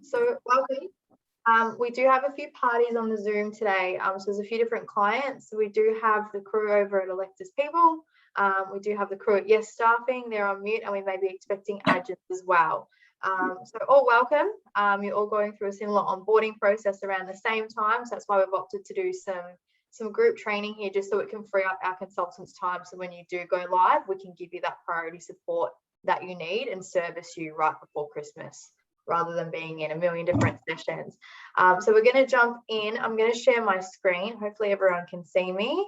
So welcome. We do have a few parties on the Zoom today. So there's a few different clients. So we do have the crew over at Electus People. We do have the crew at Yes Staffing. They're on mute, and we may be expecting agents as well. So all welcome. You're all going through a similar onboarding process around the same time. So that's why we've opted to do some group training here, just so it can free up our consultants' time. So when you do go live, we can give you that priority support that you need and service you right before Christmas, rather than being in a million different sessions. So we're going to jump in. I'm going to share my screen. Hopefully everyone can see me.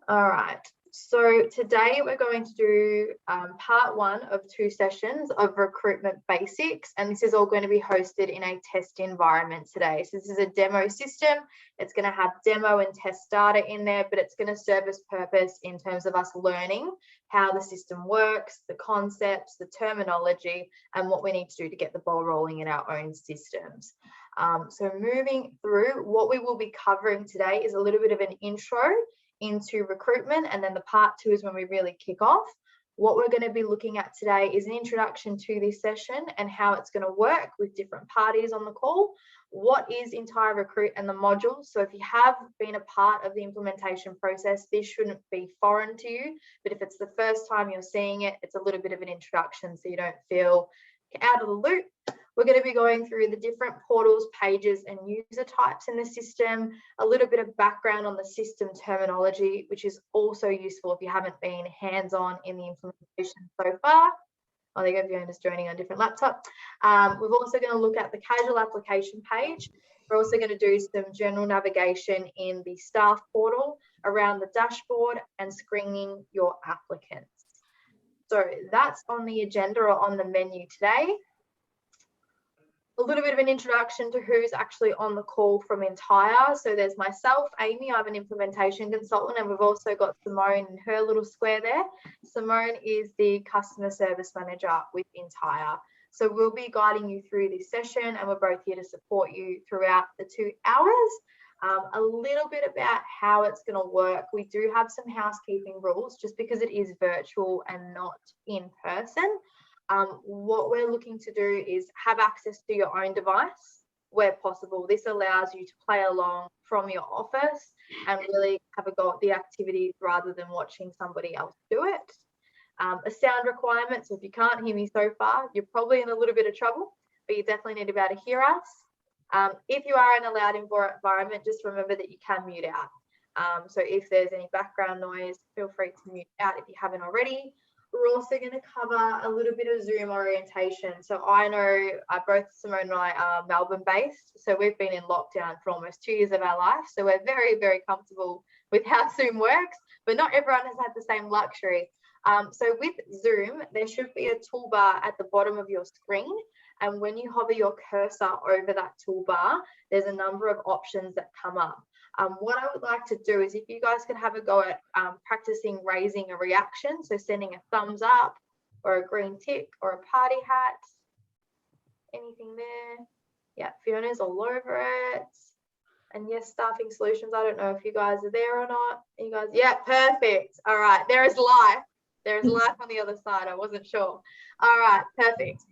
All right. So today we're going to do part 1 of 2 sessions of recruitment basics, and this is all going to be hosted in a test environment today. So this is a demo system. It's going to have demo and test data in there, but it's going to serve its purpose in terms of us learning how the system works, the concepts, the terminology, and what we need to do to get the ball rolling in our own systems. So moving through, what we will be covering today is a little bit of an intro into recruitment, and then the part 2 is when we really kick off. What we're going to be looking at today is an introduction to this session and how it's going to work with different parties on the call. What is Entire Recruit and the modules? So if you have been a part of the implementation process, this shouldn't be foreign to you, but if it's the first time you're seeing it, it's a little bit of an introduction so you don't feel out of the loop. We're going to be going through the different portals, pages, and user types in the system, a little bit of background on the system terminology, which is also useful if you haven't been hands-on in the implementation so far. Oh, there you go, Fiona's joining on a different laptop. We're also going to look at the casual application page. We're also going to do some general navigation in the staff portal around the dashboard and screening your applicants. So that's on the agenda or on the menu today. A little bit of an introduction to who's actually on the call from Entire. So there's myself, Amy, I'm an implementation consultant, and we've also got Simone in her little square there. Simone is the customer service manager with Entire. So we'll be guiding you through this session, and we're both here to support you throughout the 2 hours. A little bit about how it's going to work. We do have some housekeeping rules just because it is virtual and not in person. What we're looking to do is have access to your own device where possible. This allows you to play along from your office and really have a go at the activities rather than watching somebody else do it. A sound requirement, so if you can't hear me so far, you're probably in a little bit of trouble, but you definitely need to be able to hear us. If you are in a loud environment, just remember that you can mute out. So if there's any background noise, feel free to mute out if you haven't already. We're also going to cover a little bit of Zoom orientation. So I know both Simone and I are Melbourne based. So we've been in lockdown for almost 2 years of our life. So we're very, very comfortable with how Zoom works, but not everyone has had the same luxury. So with Zoom, there should be a toolbar at the bottom of your screen. And when you hover your cursor over that toolbar, there's a number of options that come up. What I would like to do is if you guys could have a go at practicing raising a reaction, so sending a thumbs up or a green tick or a party hat, anything there. Yeah, Fiona's all over it. And yes, Staffing Solutions, I don't know if you guys are there or not. You guys, yeah, perfect. All right, there is life. There is life on the other side. I wasn't sure. All right, perfect.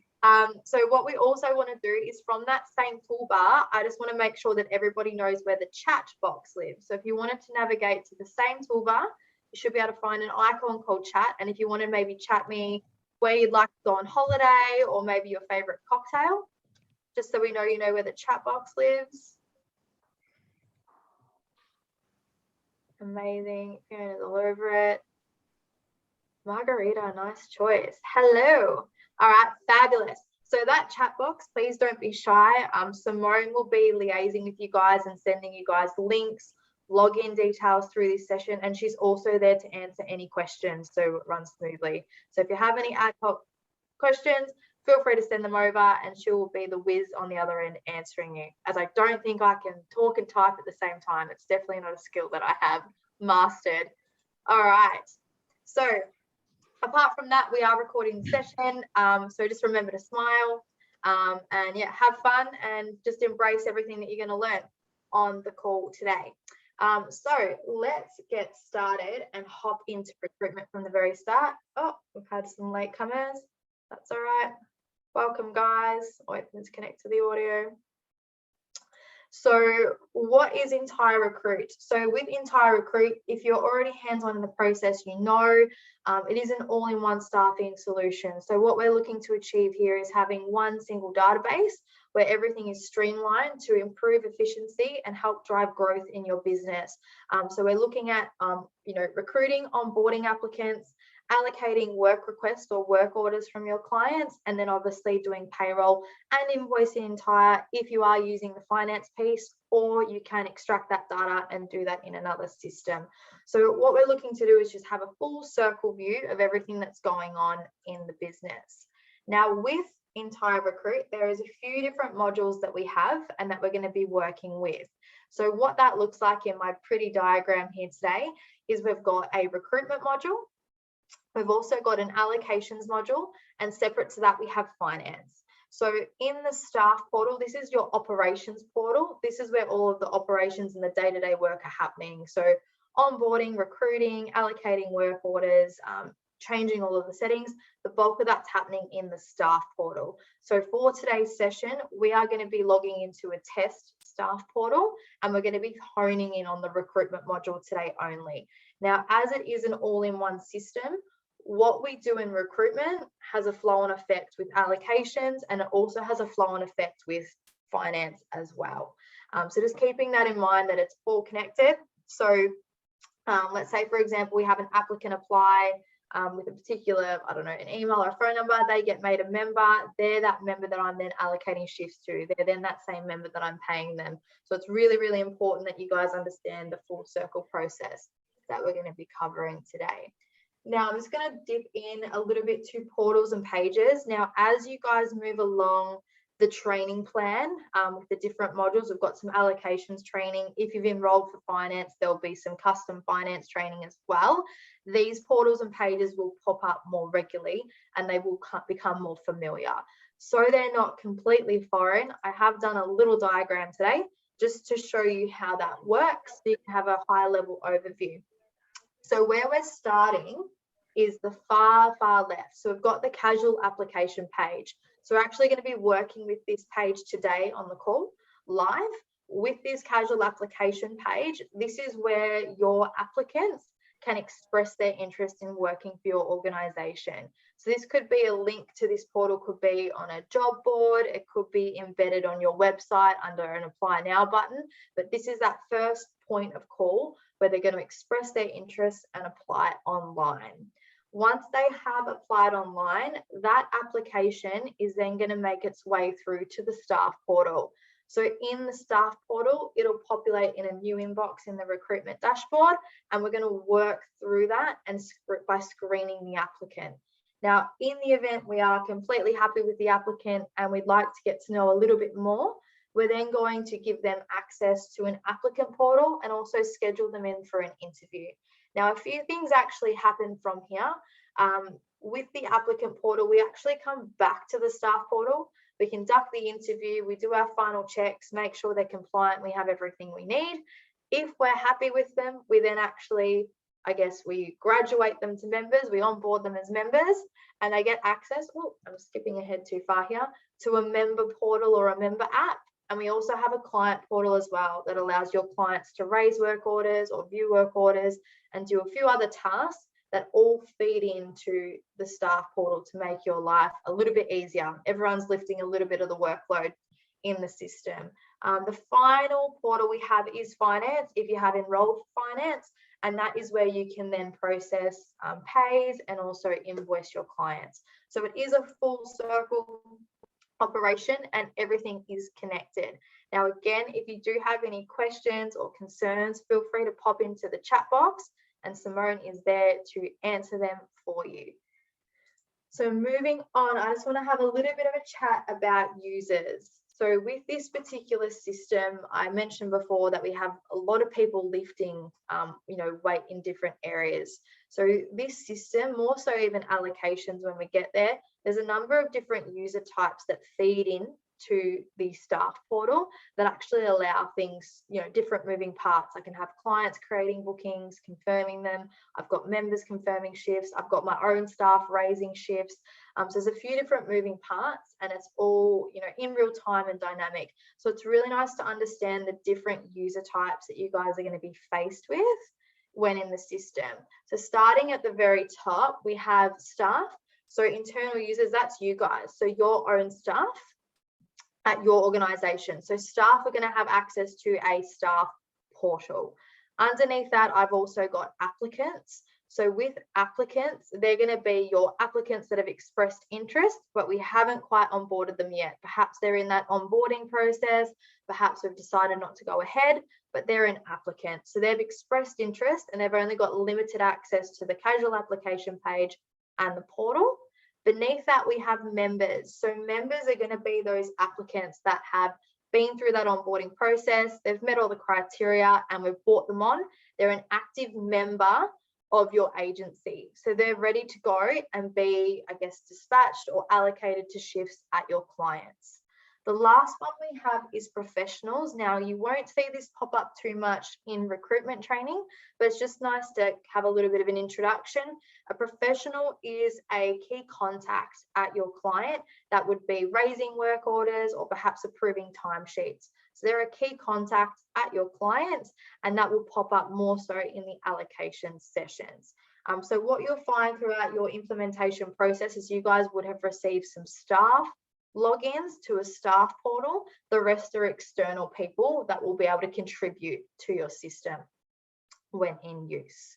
So what we also want to do is from that same toolbar, I just want to make sure that everybody knows where the chat box lives. So if you wanted to navigate to the same toolbar, you should be able to find an icon called chat. And if you want to maybe chat me where you'd like to go on holiday or maybe your favorite cocktail, just so we know you know where the chat box lives. Amazing. Fiona's all over it. Margarita, nice choice. Hello. All right, fabulous. So that chat box, please don't be shy. Simone will be liaising with you guys and sending you guys links, login details through this session, and she's also there to answer any questions so it runs smoothly. So if you have any ad hoc questions, feel free to send them over and she will be the whiz on the other end answering you, as I don't think I can talk and type at the same time. It's definitely not a skill that I have mastered. All right. So apart from that, we are recording the session, so just remember to smile and yeah, have fun and just embrace everything that you're going to learn on the call today. So let's get started and hop into recruitment from the very start. Oh, we've had some latecomers. That's all right. Welcome, guys. Wait, let's connect to the audio. So what is Entire Recruit? So with Entire Recruit, if you're already hands-on in the process, you know it is an all-in-one staffing solution. So what we're looking to achieve here is having one single database where everything is streamlined to improve efficiency and help drive growth in your business. So we're looking at recruiting, onboarding applicants, allocating work requests or work orders from your clients, and then obviously doing payroll and invoicing entire if you are using the finance piece, or you can extract that data and do that in another system. So what we're looking to do is just have a full circle view of everything that's going on in the business. Now with Entire Recruit, there is a few different modules that we have and that we're going to be working with. So what that looks like in my pretty diagram here today is we've got a recruitment module. We've also got an allocations module, and separate to that, we have finance. So in the staff portal, this is your operations portal. This is where all of the operations and the day-to-day work are happening. So onboarding, recruiting, allocating work orders, changing all of the settings, the bulk of that's happening in the staff portal. So for today's session, we are going to be logging into a test staff portal, and we're going to be honing in on the recruitment module today only. Now, as it is an all-in-one system, what we do in recruitment has a flow-on effect with allocations, and it also has a flow-on effect with finance as well. So just keeping that in mind that it's all connected. So let's say, for example, we have an applicant apply with a particular, I don't know, an email or a phone number, they get made a member. They're that member that I'm then allocating shifts to. They're then that same member that I'm paying them. So it's really, really important that you guys understand the full circle process that we're going to be covering today. Now, I'm just going to dip in a little bit to portals and pages. Now, as you guys move along the training plan with the different modules, we've got some allocations training. If you've enrolled for finance, there'll be some custom finance training as well. These portals and pages will pop up more regularly, and they will become more familiar. So they're not completely foreign. I have done a little diagram today just to show you how that works, so you can have a high level overview. So where we're starting is the far left. So we've got the casual application page. So we're actually going to be working with this page today on the call live. With this casual application page, this is where your applicants can express their interest in working for your organization. So this could be a link to this portal, could be on a job board, it could be embedded on your website under an apply now button, but this is that first point of call where they're going to express their interest and apply online. Once they have applied online, that application is then going to make its way through to the staff portal. So in the staff portal, it'll populate in a new inbox in the recruitment dashboard, and we're going to work through that and by screening the applicant. Now, in the event we are completely happy with the applicant and we'd like to get to know a little bit more, we're then going to give them access to an applicant portal and also schedule them in for an interview. Now, a few things actually happen from here. With the applicant portal, we actually come back to the staff portal. We conduct the interview, we do our final checks, make sure they're compliant, we have everything we need. If we're happy with them, we then actually, we graduate them to members, we onboard them as members, and they get access, I'm skipping ahead too far here, to a member portal or a member app. And we also have a client portal as well that allows your clients to raise work orders or view work orders and do a few other tasks that all feed into the staff portal to make your life a little bit easier. Everyone's lifting a little bit of the workload in the system. The final portal we have is finance, if you have enrolled for finance, and that is where you can then process pays and also invoice your clients. So it is a full circle operation and everything is connected. Now, again, if you do have any questions or concerns, feel free to pop into the chat box and Simone is there to answer them for you. So moving on, I just want to have a little bit of a chat about users. So with this particular system, I mentioned before that we have a lot of people lifting, weight in different areas. So this system, more so even allocations when we get there, there's a number of different user types that feed in to the staff portal that actually allow things, different moving parts. I can have clients creating bookings, confirming them. I've got members confirming shifts. I've got my own staff raising shifts. So there's a few different moving parts, and it's all, in real time and dynamic. So it's really nice to understand the different user types that you guys are going to be faced with when in the system. So starting at the very top, we have staff. So internal users, that's you guys. So your own staff at your organization. So staff are going to have access to a staff portal. Underneath that, I've also got applicants. So with applicants, they're going to be your applicants that have expressed interest, but we haven't quite onboarded them yet. Perhaps they're in that onboarding process. Perhaps we've decided not to go ahead, but they're an applicant. So they've expressed interest and they've only got limited access to the casual application page and the portal. Beneath that, we have members. So members are going to be those applicants that have been through that onboarding process. They've met all the criteria and we've brought them on. They're an active member of your agency. So they're ready to go and be, dispatched or allocated to shifts at your clients. The last one we have is professionals. Now, you won't see this pop up too much in recruitment training, but it's just nice to have a little bit of an introduction. A professional is a key contact at your client that would be raising work orders or perhaps approving timesheets. So they're a key contact at your clients, and that will pop up more so in the allocation sessions. So what you'll find throughout your implementation process is you guys would have received some staff logins to a staff portal. The rest are external people that will be able to contribute to your system when in use.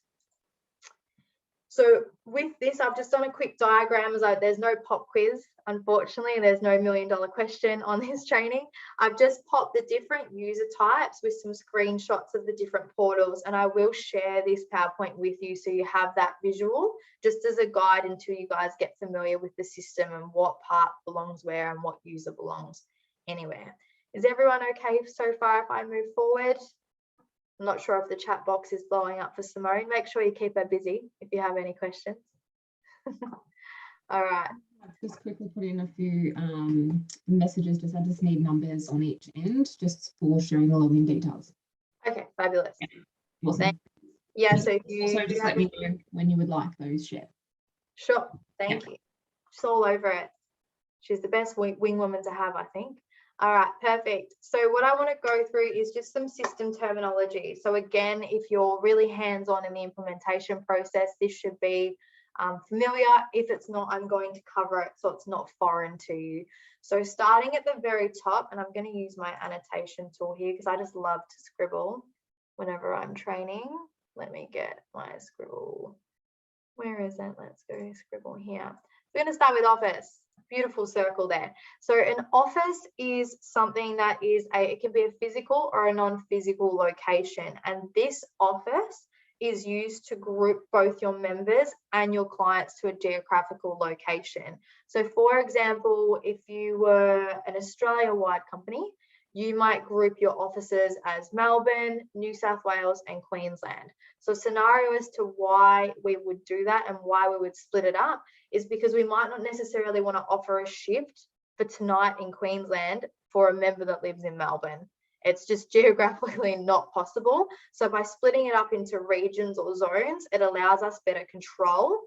So with this, I've just done a quick diagram. There's no pop quiz, unfortunately. There's no $1 million question on this training. I've just popped the different user types with some screenshots of the different portals, and I will share this PowerPoint with you so you have that visual just as a guide until you guys get familiar with the system and what part belongs where and what user belongs anywhere. Is everyone okay so far if I move forward? I'm not sure if the chat box is blowing up for Simone. Make sure you keep her busy if you have any questions. All right. I've just quickly put in a few messages. I just need numbers on each end just for sharing the login details. Okay, fabulous. Awesome. Yeah, so if you also just let me know when you would like those shared. Sure, thank you. She's all over it. She's the best wing woman to have, I think. All right, perfect. So what I want to go through is just some system terminology. So again, if you're really hands-on in the implementation process, this should be familiar. If it's not, I'm going to cover it so it's not foreign to you. So starting at the very top, and I'm going to use my annotation tool here because I just love to scribble whenever I'm training. Let me get my scribble. Where is it? Let's go scribble here. We're going to start with office. Beautiful circle there. So an office is something that is it can be a physical or a non-physical location, and this office is used to group both your members and your clients to a geographical location. So for example, if you were an Australia-wide company, you might group your offices as Melbourne, New South Wales, and Queensland. So scenario as to why we would do that and why we would split it up is because we might not necessarily want to offer a shift for tonight in Queensland for a member that lives in Melbourne. It's just geographically not possible. So by splitting it up into regions or zones, it allows us better control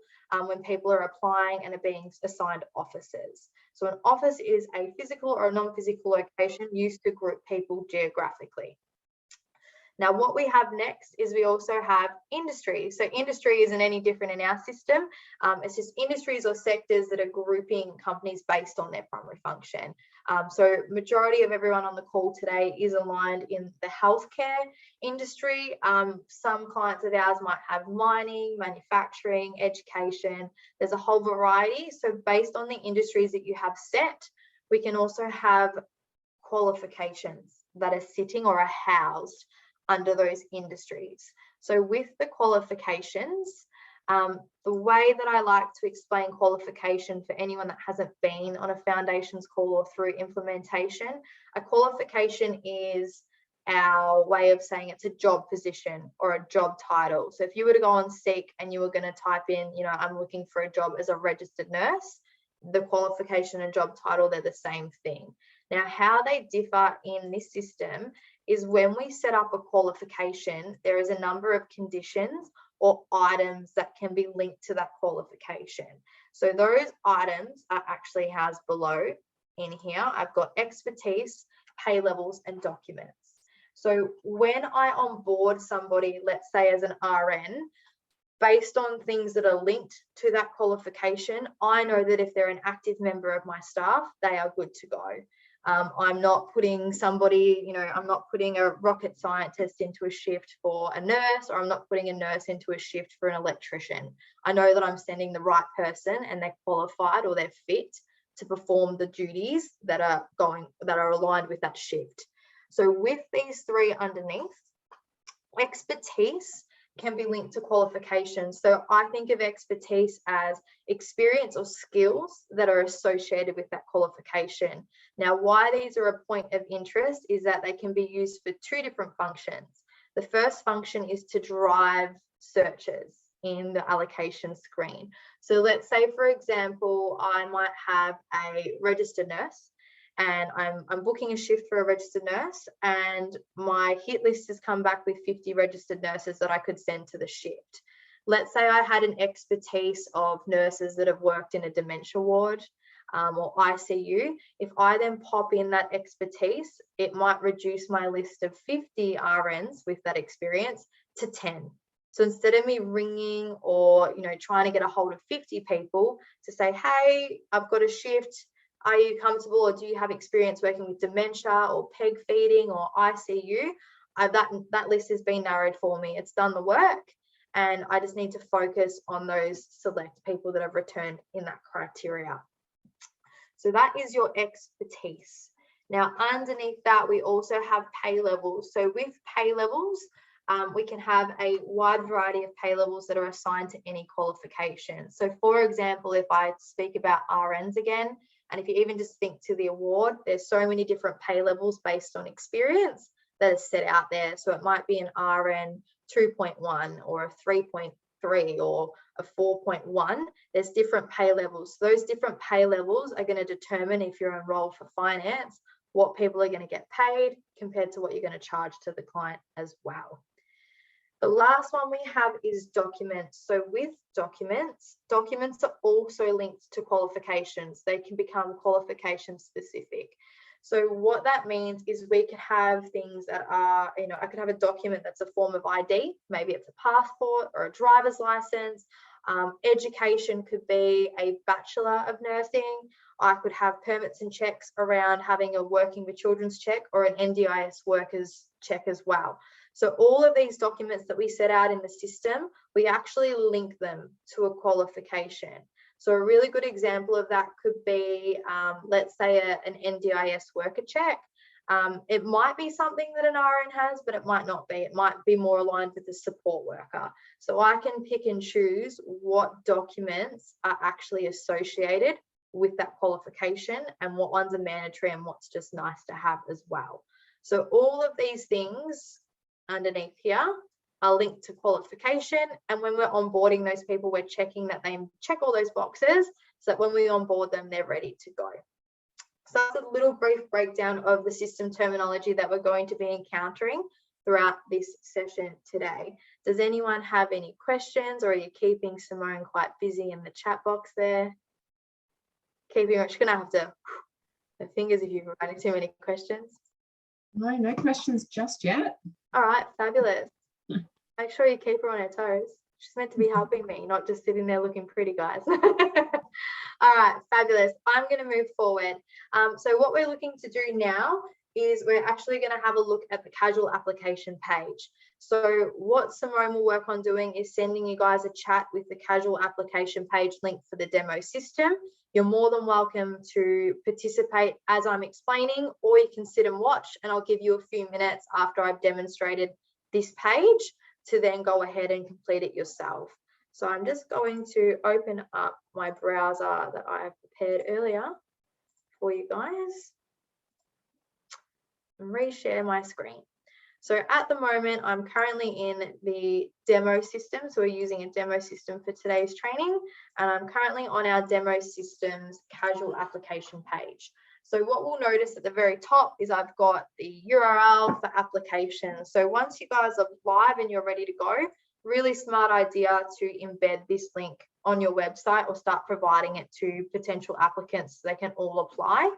when people are applying and are being assigned offices. So an office is a physical or a non-physical location used to group people geographically. Now, what we have next is we also have industry. So industry isn't any different in our system. It's just industries or sectors that are grouping companies based on their primary function. So majority of everyone on the call today is aligned in the healthcare industry. Some clients of ours might have mining, manufacturing, education. There's a whole variety. So based on the industries that you have set, we can also have qualifications that are sitting or are housed under those industries. So with the qualifications, the way that I like to explain qualification for anyone that hasn't been on a foundations call or through implementation, a qualification is our way of saying it's a job position or a job title. So if you were to go on Seek and you were going to type in, I'm looking for a job as a registered nurse, the qualification and job title, they're the same thing. Now, how they differ in this system is when we set up a qualification, there is a number of conditions or items that can be linked to that qualification. So those items are actually housed below in here. I've got expertise, pay levels, and documents. So when I onboard somebody, let's say as an RN, based on things that are linked to that qualification, I know that if they're an active member of my staff, they are good to go. I'm not putting somebody, you know, I'm not putting a rocket scientist into a shift for a nurse, or I'm not putting a nurse into a shift for an electrician. I know that I'm sending the right person and they're qualified or they're fit to perform the duties that are aligned with that shift. So with these three underneath, expertise can be linked to qualifications. So I think of expertise as experience or skills that are associated with that qualification. Now, why these are a point of interest is that they can be used for two different functions. The first function is to drive searches in the allocation screen. So let's say, for example, I might have a registered nurse, and I'm booking a shift for a registered nurse, and my hit list has come back with 50 registered nurses that I could send to the shift. Let's say I had an expertise of nurses that have worked in a dementia ward or ICU. If I then pop in that expertise, it might reduce my list of 50 RNs with that experience to 10. So instead of me ringing or, you know, trying to get a hold of 50 people to say, hey, I've got a shift, are you comfortable, or do you have experience working with dementia or peg feeding or ICU? That list has been narrowed for me. It's done the work, and I just need to focus on those select people that have returned in that criteria. So that is your expertise. Now, underneath that, we also have pay levels. So with pay levels, we can have a wide variety of pay levels that are assigned to any qualification. So for example, if I speak about RNs again, and if you even just think to the award, there's so many different pay levels based on experience that are set out there. So it might be an RN 2.1 or a 3.3 or a 4.1. There's different pay levels. Those different pay levels are going to determine, if you're enrolled for finance, what people are going to get paid compared to what you're going to charge to the client as well. The last one we have is documents. So with documents are also linked to qualifications. They can become qualification specific. So what that means is we could have things that are, you know, I could have a document that's a form of ID. Maybe it's a passport or a driver's license. Education could be a Bachelor of Nursing. I could have permits and checks around having a working with children's check or an NDIS workers check as well. So all of these documents that we set out in the system, we actually link them to a qualification. So a really good example of that could be, let's say an NDIS worker check. It might be something that an RN has, but it might not be. It might be more aligned with the support worker. So I can pick and choose what documents are actually associated with that qualification and what ones are mandatory and what's just nice to have as well. So all of these things underneath here are linked to qualification, and when we're onboarding those people, we're checking that they check all those boxes so that when we onboard them, they're ready to go. So that's a little brief breakdown of the system terminology that we're going to be encountering throughout this session today. Does anyone have any questions, or are you keeping Simone quite busy in the chat box there? Keeping her, she's gonna have to her fingers if you're writing too many questions. No questions just yet. All right, fabulous. Make sure you keep her on her toes. She's meant to be helping me, not just sitting there looking pretty, guys. All right, fabulous. I'm going to move forward. So what we're looking to do now is we're actually going to have a look at the casual application page. So what Simone will work on doing is sending you guys a chat with the casual application page link for the demo system. You're more than welcome to participate as I'm explaining, or you can sit and watch, and I'll give you a few minutes after I've demonstrated this page to then go ahead and complete it yourself. So I'm just going to open up my browser that I have prepared earlier for you guys and reshare my screen. So at the moment, I'm currently in the demo system. So we're using a demo system for today's training, and I'm currently on our demo system's casual application page. So what we'll notice at the very top is I've got the URL for application. So once you guys are live and you're ready to go, really smart idea to embed this link on your website or start providing it to potential applicants so they can all apply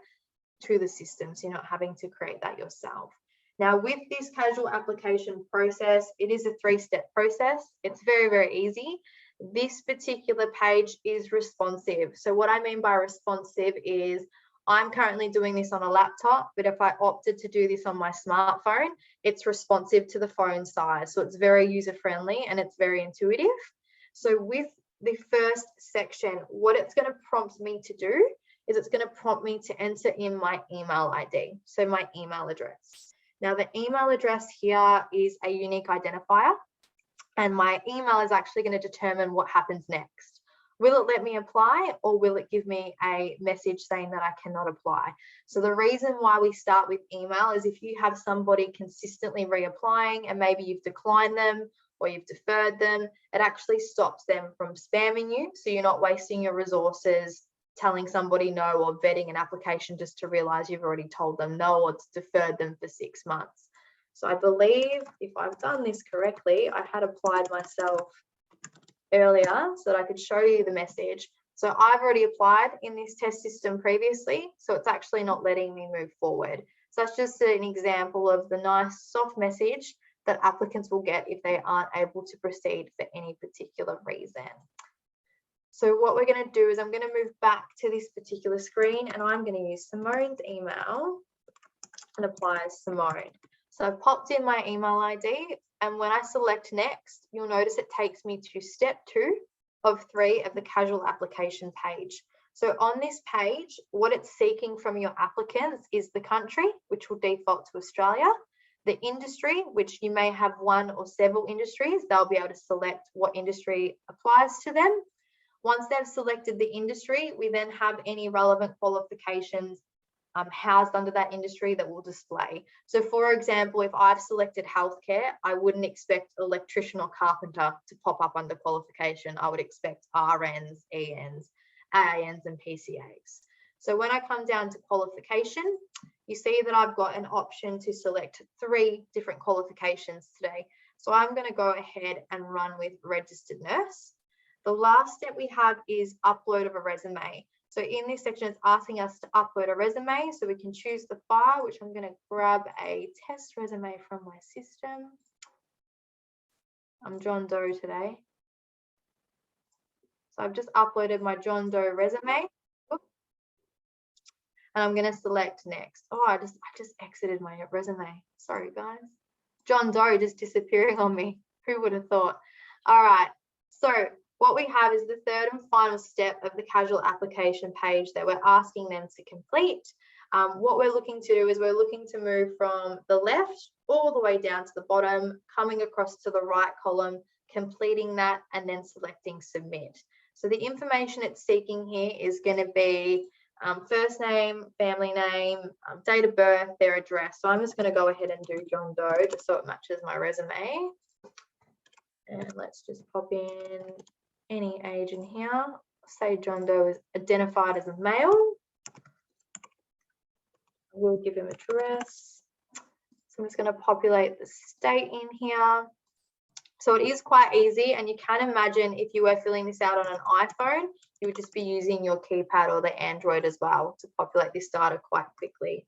to the system, so you're not having to create that yourself. Now, with this casual application process, it is a 3-step process. It's very, very easy. This particular page is responsive. So what I mean by responsive is I'm currently doing this on a laptop, but if I opted to do this on my smartphone, it's responsive to the phone size. So it's very user-friendly and it's very intuitive. So with the first section, what it's going to prompt me to do is it's going to prompt me to enter in my email ID, so my email address. Now, the email address here is a unique identifier, and my email is actually going to determine what happens next. Will it let me apply, or will it give me a message saying that I cannot apply? So the reason why we start with email is if you have somebody consistently reapplying and maybe you've declined them or you've deferred them, it actually stops them from spamming you. So you're not wasting your resources telling somebody no or vetting an application just to realize you've already told them no or deferred them for 6 months. So I believe if I've done this correctly, I had applied myself earlier so that I could show you the message. So I've already applied in this test system previously, so it's actually not letting me move forward. So that's just an example of the nice soft message that applicants will get if they aren't able to proceed for any particular reason. So what we're going to do is I'm going to move back to this particular screen, and I'm going to use Simone's email and apply as Simone. So I've popped in my email ID, and when I select next, you'll notice it takes me to step 2 of 3 of the casual application page. So on this page, what it's seeking from your applicants is the country, which will default to Australia, the industry, which you may have one or several industries. They'll be able to select what industry applies to them. Once they've selected the industry, we then have any relevant qualifications housed under that industry that will display. So for example, if I've selected healthcare, I wouldn't expect electrician or carpenter to pop up under qualification. I would expect RNs, ENs, AANs and PCAs. So when I come down to qualification, you see that I've got an option to select 3 different qualifications today. So I'm going to go ahead and run with registered nurse. The last step we have is upload of a resume. So in this section, it's asking us to upload a resume. So we can choose the file, which I'm going to grab a test resume from my system. I'm John Doe today. So I've just uploaded my John Doe resume. And I'm going to select next. Oh, I just exited my resume. Sorry, guys. John Doe just disappearing on me. Who would have thought? All right. So what we have is the third and final step of the casual application page that we're asking them to complete. What we're looking to do is we're looking to move from the left all the way down to the bottom, coming across to the right column, completing that, and then selecting submit. So the information it's seeking here is going to be first name, family name, date of birth, their address. So I'm just going to go ahead and do John Doe just so it matches my resume. And let's just pop in any age in here. Say John Doe is identified as a male. We'll give him address. So I'm just going to populate the state in here. So it is quite easy, and you can imagine if you were filling this out on an iPhone, you would just be using your keypad or the Android as well to populate this data quite quickly.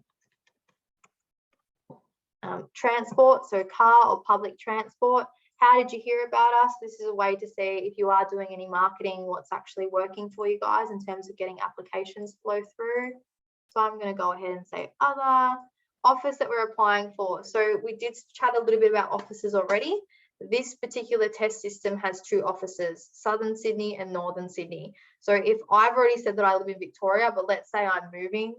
Transport, so car or public transport. How did you hear about us? This is a way to see if you are doing any marketing, what's actually working for you guys in terms of getting applications flow through. So I'm going to go ahead and say other. Office that we're applying for. So we did chat a little bit about offices already. This particular test system has 2 offices, Southern Sydney and Northern Sydney. So if I've already said that I live in Victoria, but let's say I'm moving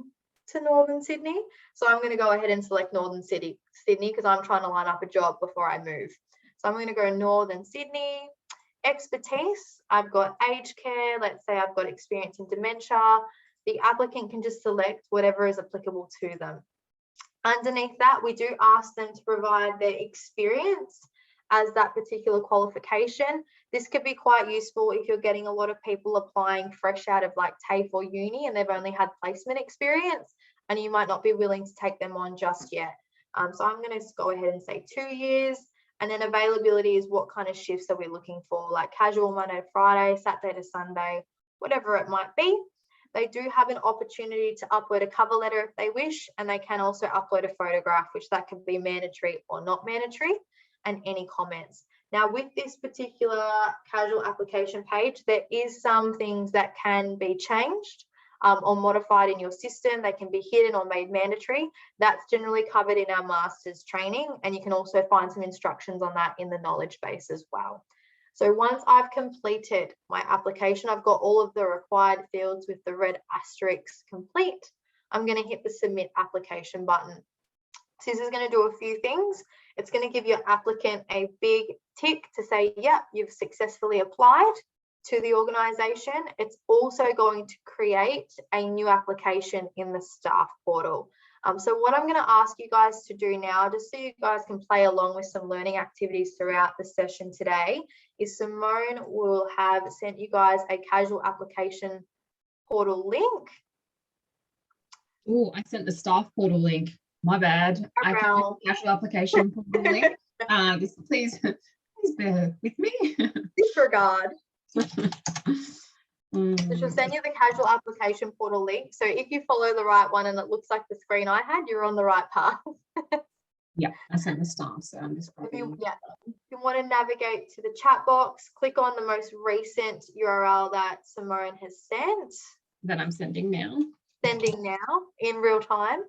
to Northern Sydney, so I'm going to go ahead and select Northern Sydney because I'm trying to line up a job before I move. So I'm going to go Northern Sydney. Expertise, I've got aged care. Let's say I've got experience in dementia. The applicant can just select whatever is applicable to them. Underneath that, we do ask them to provide their experience as that particular qualification. This could be quite useful if you're getting a lot of people applying fresh out of like TAFE or uni and they've only had placement experience and you might not be willing to take them on just yet. So I'm going to go ahead and say 2 years. And then availability is what kind of shifts are we looking for, like casual Monday to Friday, Saturday to Sunday, whatever it might be. They do have an opportunity to upload a cover letter if they wish, and they can also upload a photograph, which that could be mandatory or not mandatory, and any comments. Now, with this particular casual application page, there is some things that can be changed or modified in your system. They can be hidden or made mandatory. That's generally covered in our master's training, and you can also find some instructions on that in the knowledge base as well. So once I've completed my application, I've got all of the required fields with the red asterisk complete. I'm going to hit the submit application button. So this is going to do a few things. It's going to give your applicant a big tick to say, yeah, you've successfully applied to the organisation. It's also going to create a new application in the staff portal. So what I'm going to ask you guys to do now, just so you guys can play along with some learning activities throughout the session today, is Simone will have sent you guys a casual application portal link. Oh, I sent the staff portal link. My bad. I can't the casual application portal link. Just please bear with me. Disregard. So she'll send you the casual application portal link. So if you follow the right one and it looks like the screen I had, you're on the right path. Yeah, I sent the staff, so I'm just if you want to navigate to the chat box, click on the most recent URL that Simone has sent. That I'm sending now. Sending now in real time.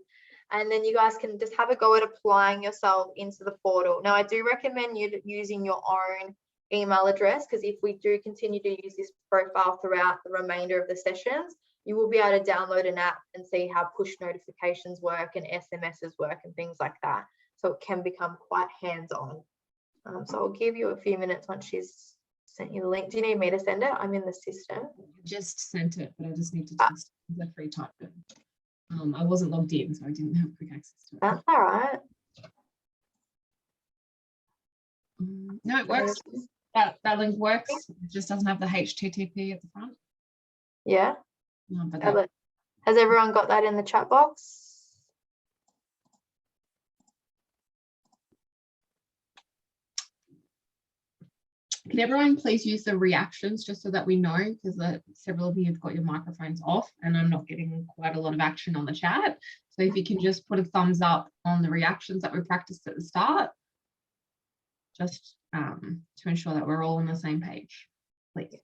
And then you guys can just have a go at applying yourself into the portal. Now, I do recommend you using your own email address, because if we do continue to use this profile throughout the remainder of the sessions, you will be able to download an app and see how push notifications work and SMSs work and things like that. So it can become quite hands-on. So I'll give you a few minutes once she's sent you the link. Do you need me to send it? I'm in the system. Just sent it, but I just need to test the free type it. I wasn't logged in, so I didn't have quick access to it. That's all right. No, it works. That link works. It just doesn't have the HTTP at the front. Yeah. No, but has everyone got that in the chat box? Can everyone please use the reactions just so that we know, because several of you have got your microphones off and I'm not getting quite a lot of action on the chat. So if you can just put a thumbs up on the reactions that we practiced at the start, just to ensure that we're all on the same page, please.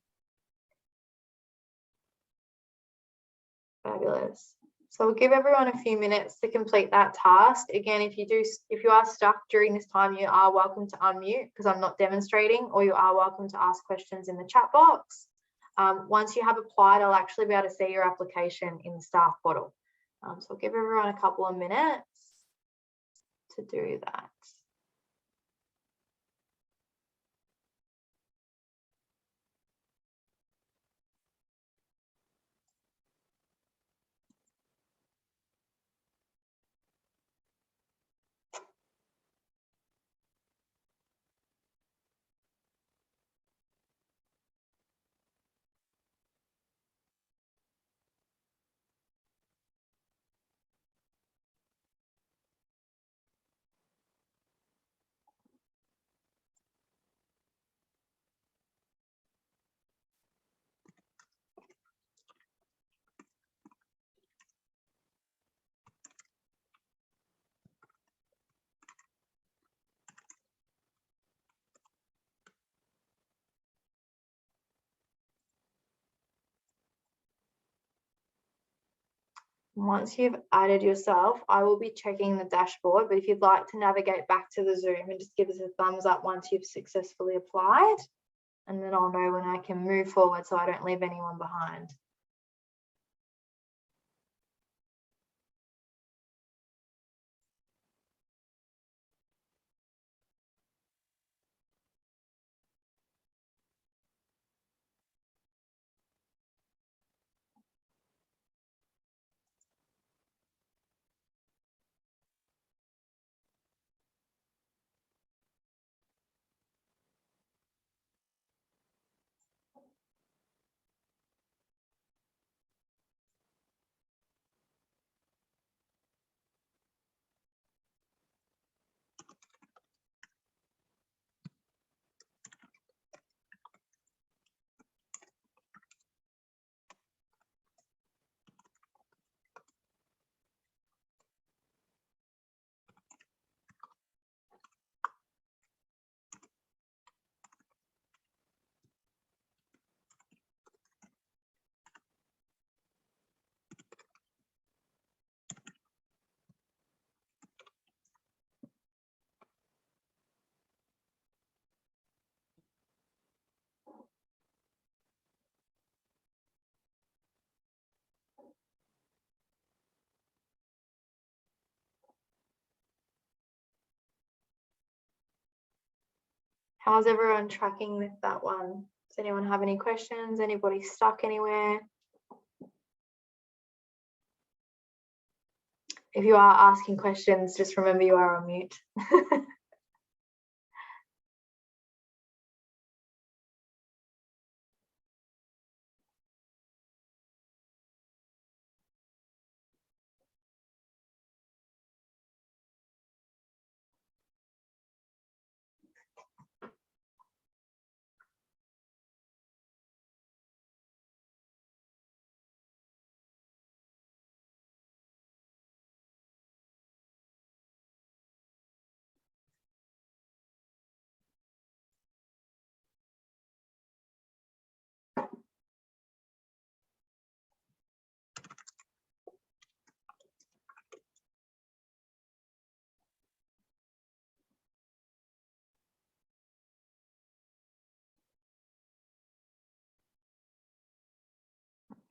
Fabulous. So we'll give everyone a few minutes to complete that task. Again, if you are stuck during this time, you are welcome to unmute because I'm not demonstrating, or you are welcome to ask questions in the chat box. Once you have applied, I'll actually be able to see your application in the staff portal. So I'll give everyone a couple of minutes to do that. Once you've added yourself, I will be checking the dashboard, but if you'd like to navigate back to the Zoom and just give us a thumbs up once you've successfully applied, and then I'll know when I can move forward so I don't leave anyone behind. How's everyone tracking with that one? Does anyone have any questions? Anybody stuck anywhere? If you are asking questions, just remember you are on mute.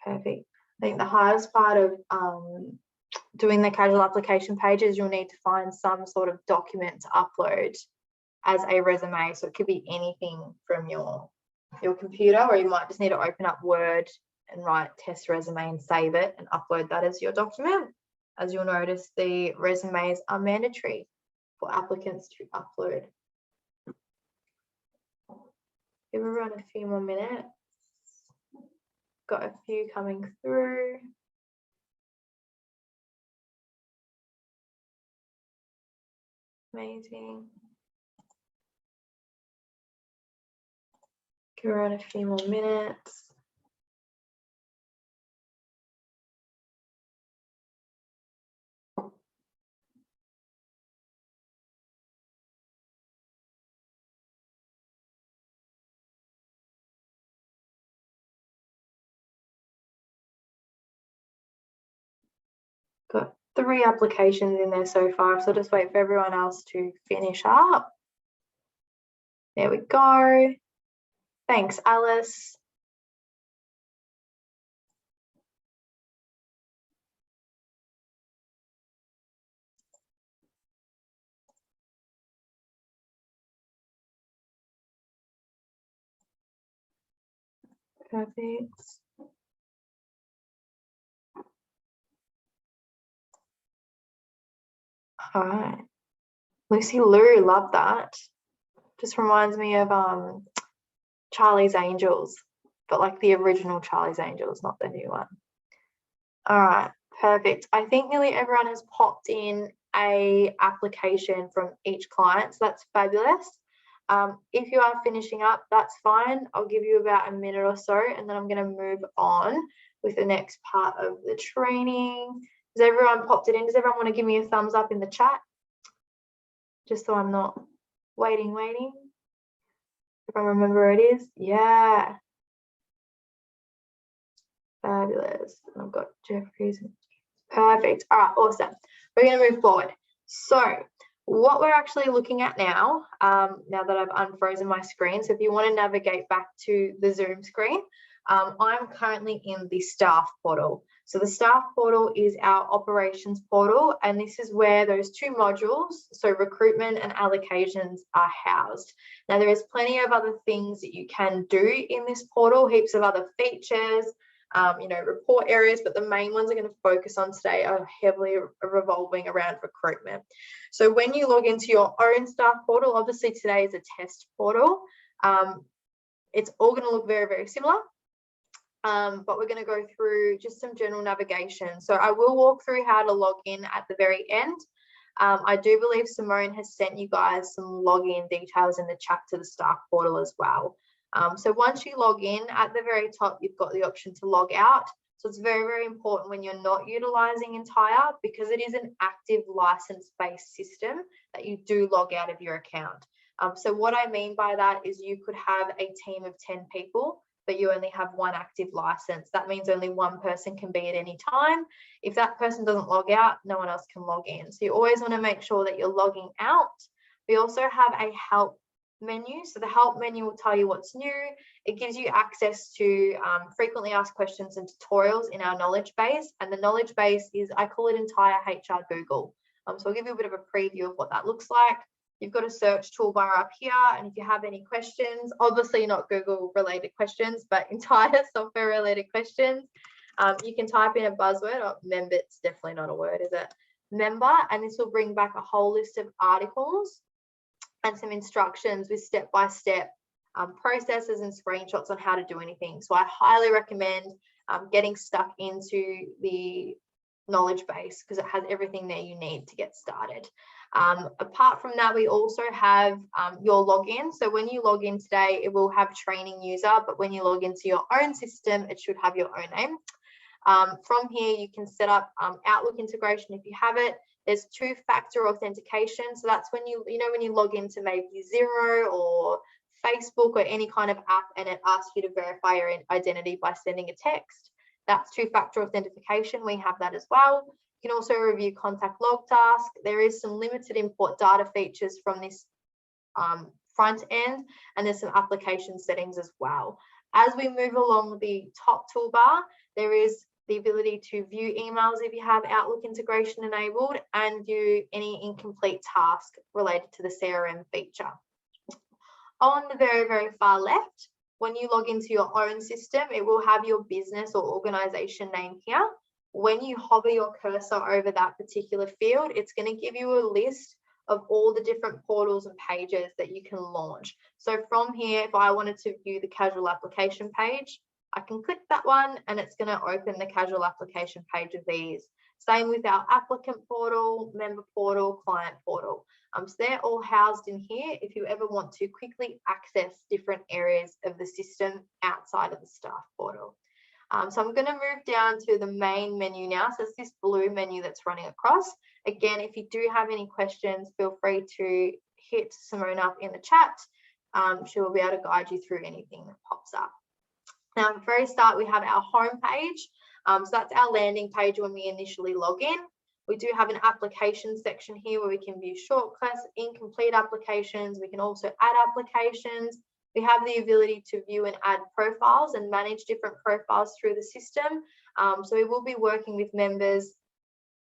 Perfect. I think the hardest part of doing the casual application page is you'll need to find some sort of document to upload as a resume. So it could be anything from your computer, or you might just need to open up Word and write test resume and save it and upload that as your document. As you'll notice, the resumes are mandatory for applicants to upload. Give everyone a few more minutes. Got a few coming through. Amazing. Give everyone a few more minutes. Got 3 applications in there so far, so I'll just wait for everyone else to finish up. There we go. Thanks, Alice. Perfect. All right. Lucy Lou, love that. Just reminds me of Charlie's Angels, but like the original Charlie's Angels, not the new one. All right, perfect. I think nearly everyone has popped in a application from each client, so that's fabulous. If you are finishing up, that's fine. I'll give you about a minute or so, and then I'm going to move on with the next part of the training. Has everyone popped it in? Does everyone want to give me a thumbs up in the chat? Just so I'm not waiting. If I remember where it is. Yeah. Fabulous. And I've got Jeffrey's. Perfect. All right, awesome. We're going to move forward. So what we're actually looking at now, now that I've unfrozen my screen, so if you want to navigate back to the Zoom screen, I'm currently in the staff portal. So the staff portal is our operations portal, and this is where those 2 modules, so recruitment and allocations, are housed. Now there is plenty of other things that you can do in this portal, heaps of other features, report areas, but the main ones I'm going to focus on today are heavily revolving around recruitment. So when you log into your own staff portal, obviously today is a test portal. It's all going to look very, very similar. But we're going to go through just some general navigation. So I will walk through how to log in at the very end. I do believe Simone has sent you guys some login details in the chat to the staff portal as well. So once you log in, at the very top, you've got the option to log out. So it's very, very important when you're not utilizing Entire, because it is an active license-based system, that you do log out of your account. So what I mean by that is you could have a team of 10 people, but you only have 1 active license. That means only 1 person can be at any time. If that person doesn't log out, no one else can log in. So you always want to make sure that you're logging out. We also have a help menu. So the help menu will tell you what's new. It gives you access to frequently asked questions and tutorials in our knowledge base. And the knowledge base is, I call it Entire HR Google. So I'll give you a bit of a preview of what that looks like. You've got a search toolbar up here, and if you have any questions, obviously not Google related questions, but entire software related questions, you can type in a buzzword. Oh, member, it's definitely not a word, is it? Member, and this will bring back a whole list of articles and some instructions with step-by-step processes and screenshots on how to do anything. So I highly recommend getting stuck into the knowledge base because it has everything there you need to get started. Apart from that, we also have your login. So when you log in today, it will have training user, but when you log into your own system, it should have your own name. From here, you can set up Outlook integration if you have it. There's two-factor authentication. So that's when you when you log into maybe Xero or Facebook or any kind of app, and it asks you to verify your identity by sending a text. That's two-factor authentication. We have that as well. You can also review contact log task. There is some limited import data features from this front end, and there's some application settings as well. As we move along the top toolbar, there is the ability to view emails if you have Outlook integration enabled, and view any incomplete task related to the CRM feature. On the very, very far left, when you log into your own system, it will have your business or organization name here. When you hover your cursor over that particular field, it's going to give you a list of all the different portals and pages that you can launch. So from here, if I wanted to view the casual application page, I can click that one and it's going to open the casual application page of these. Same with our applicant portal, member portal, client portal. So they're all housed in here if you ever want to quickly access different areas of the system outside of the staff portal. So I'm going to move down to the main menu now. So it's this blue menu that's running across. Again, if you do have any questions, feel free to hit Simone up in the chat. She will be able to guide you through anything that pops up. Now, at the very start, we have our home page. So that's our landing page when we initially log in. We do have an application section here where we can view shortcuts, incomplete applications. We can also add applications. We have the ability to view and add profiles and manage different profiles through the system. So we will be working with members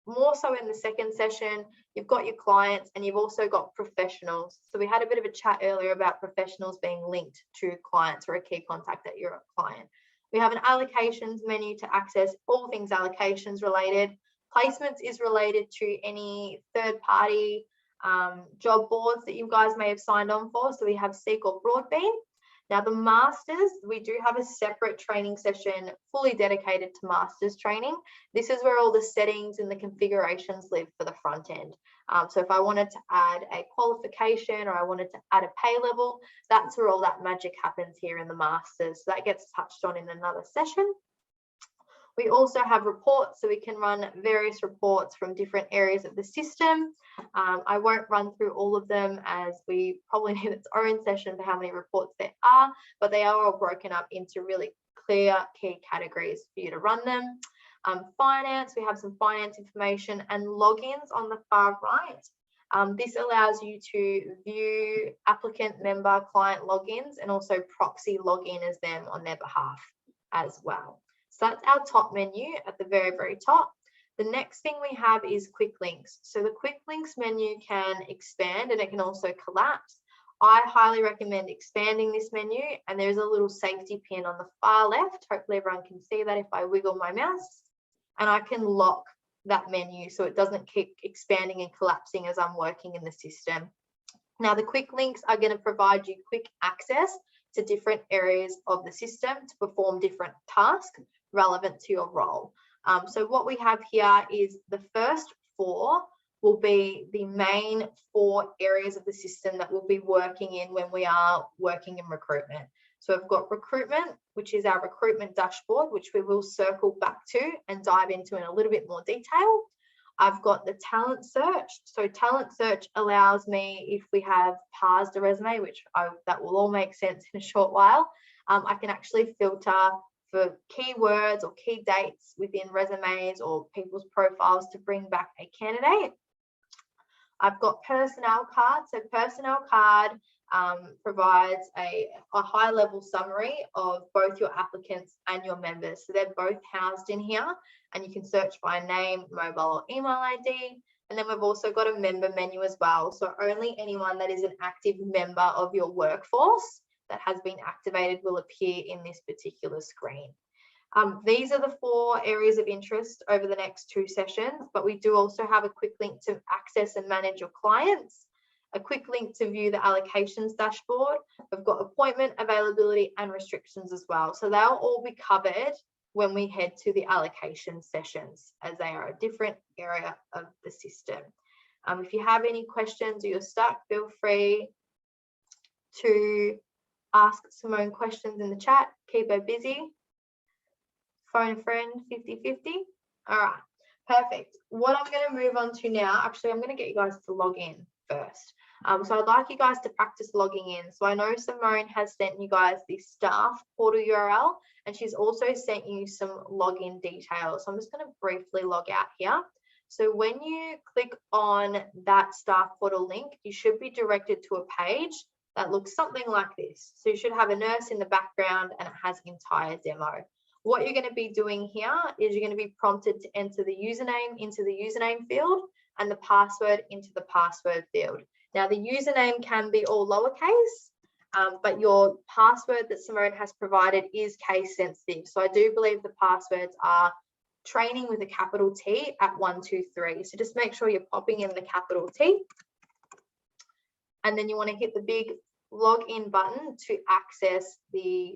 more so in the second session. You've got your clients and you've also got professionals. So we had a bit of a chat earlier about professionals being linked to clients or a key contact at your client. We have an allocations menu to access all things allocations related. Placements is related to any third-party job boards that you guys may have signed on for. So we have Seek or Broadbean. Now the masters, we do have a separate training session fully dedicated to masters training. This is where all the settings and the configurations live for the front end. So if I wanted to add a qualification or I wanted to add a pay level, that's where all that magic happens here in the masters. So that gets touched on in another session. We also have reports, so we can run various reports from different areas of the system. I won't run through all of them as we probably need its own session for how many reports there are, but they are all broken up into really clear key categories for you to run them. Finance, we have some finance information, and logins on the far right. This allows you to view applicant, member, client logins and also proxy login as them on their behalf as well. So that's our top menu at the very, very top. The next thing we have is quick links. So the quick links menu can expand and it can also collapse. I highly recommend expanding this menu, and there's a little safety pin on the far left. Hopefully everyone can see that if I wiggle my mouse, and I can lock that menu so it doesn't keep expanding and collapsing as I'm working in the system. Now the quick links are going to provide you quick access to different areas of the system to perform different tasks relevant to your role. So what we have here is the first four will be the main 4 areas of the system that we'll be working in when we are working in recruitment. So I've got recruitment, which is our recruitment dashboard, which we will circle back to and dive into in a little bit more detail. I've got the talent search. So talent search allows me, if we have parsed a resume, which that will all make sense in a short while, I can actually filter for keywords or key dates within resumes or people's profiles to bring back a candidate. I've got personnel card. So personnel card provides a high level summary of both your applicants and your members. So they're both housed in here, and you can search by name, mobile or email ID. And then we've also got a member menu as well. So only anyone that is an active member of your workforce that has been activated will appear in this particular screen. These are the 4 areas of interest over the next 2 sessions, but we do also have a quick link to access and manage your clients, a quick link to view the allocations dashboard. We've got appointment availability and restrictions as well. So they'll all be covered when we head to the allocation sessions, as they are a different area of the system. If you have any questions or you're stuck, feel free to ask Simone questions in the chat. Keep her busy. Phone a friend, 50-50. All right, perfect. What I'm going to move on to now, actually, I'm going to get you guys to log in first. So I'd like you guys to practice logging in. So I know Simone has sent you guys the staff portal URL, and she's also sent you some login details. So I'm just going to briefly log out here. So when you click on that staff portal link, you should be directed to a page that looks something like this. So you should have a nurse in the background and it has entire demo. What you're going to be doing here is you're going to be prompted to enter the username into the username field and the password into the password field. Now, the username can be all lowercase, but your password that Simone has provided is case sensitive. So I do believe the passwords are training with a capital T at 123. So just make sure you're popping in the capital T. And then you want to hit the big login button to access the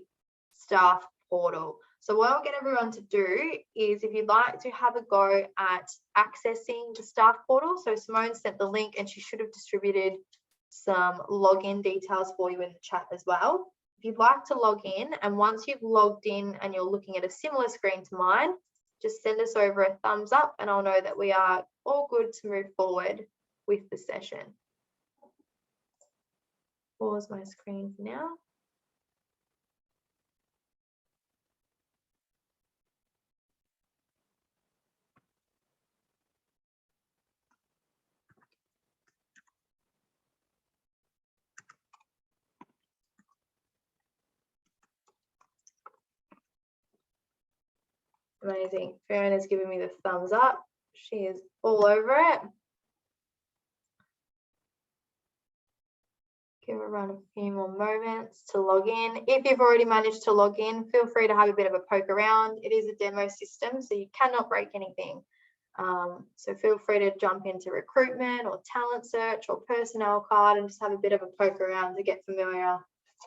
staff portal. So what I'll get everyone to do is, if you'd like to have a go at accessing the staff portal, so Simone sent the link and she should have distributed some login details for you in the chat as well. If you'd like to log in, and once you've logged in and you're looking at a similar screen to mine, just send us over a thumbs up and I'll know that we are all good to move forward with the session. Pause my screen for now. Amazing. Fiona's giving me the thumbs up. She is all over it. Give everyone a few more moments to log in. If you've already managed to log in, feel free to have a bit of a poke around. It is a demo system, so you cannot break anything. So feel free to jump into recruitment or talent search or personnel card and just have a bit of a poke around to get familiar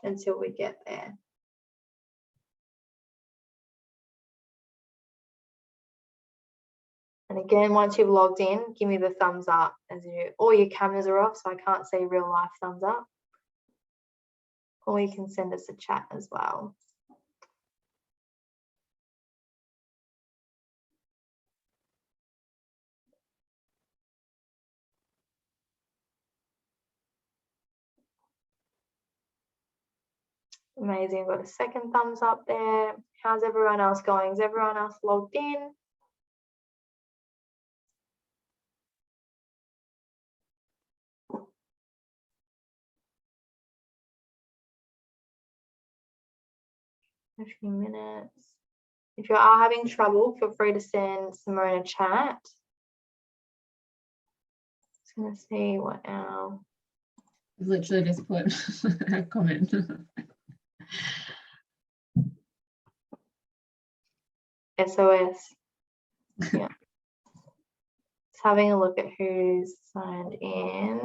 until we get there. And again, once you've logged in, give me the thumbs up. All your cameras are off, so I can't see real life thumbs up. Or you can send us a chat as well. Amazing, got a second thumbs up there. How's everyone else going? Is everyone else logged in? A few minutes. If you are having trouble, feel free to send Simone a chat. Just gonna see what our... I've literally just put a comment. SOS. Yeah. Just having a look at who's signed in.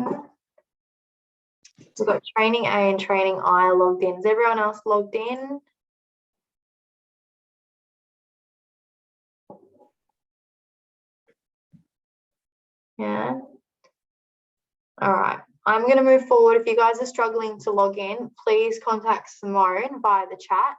We've got training A and training I logged in. Is everyone else logged in? Yeah. All right. I'm going to move forward. If you guys are struggling to log in, please contact Simone via the chat.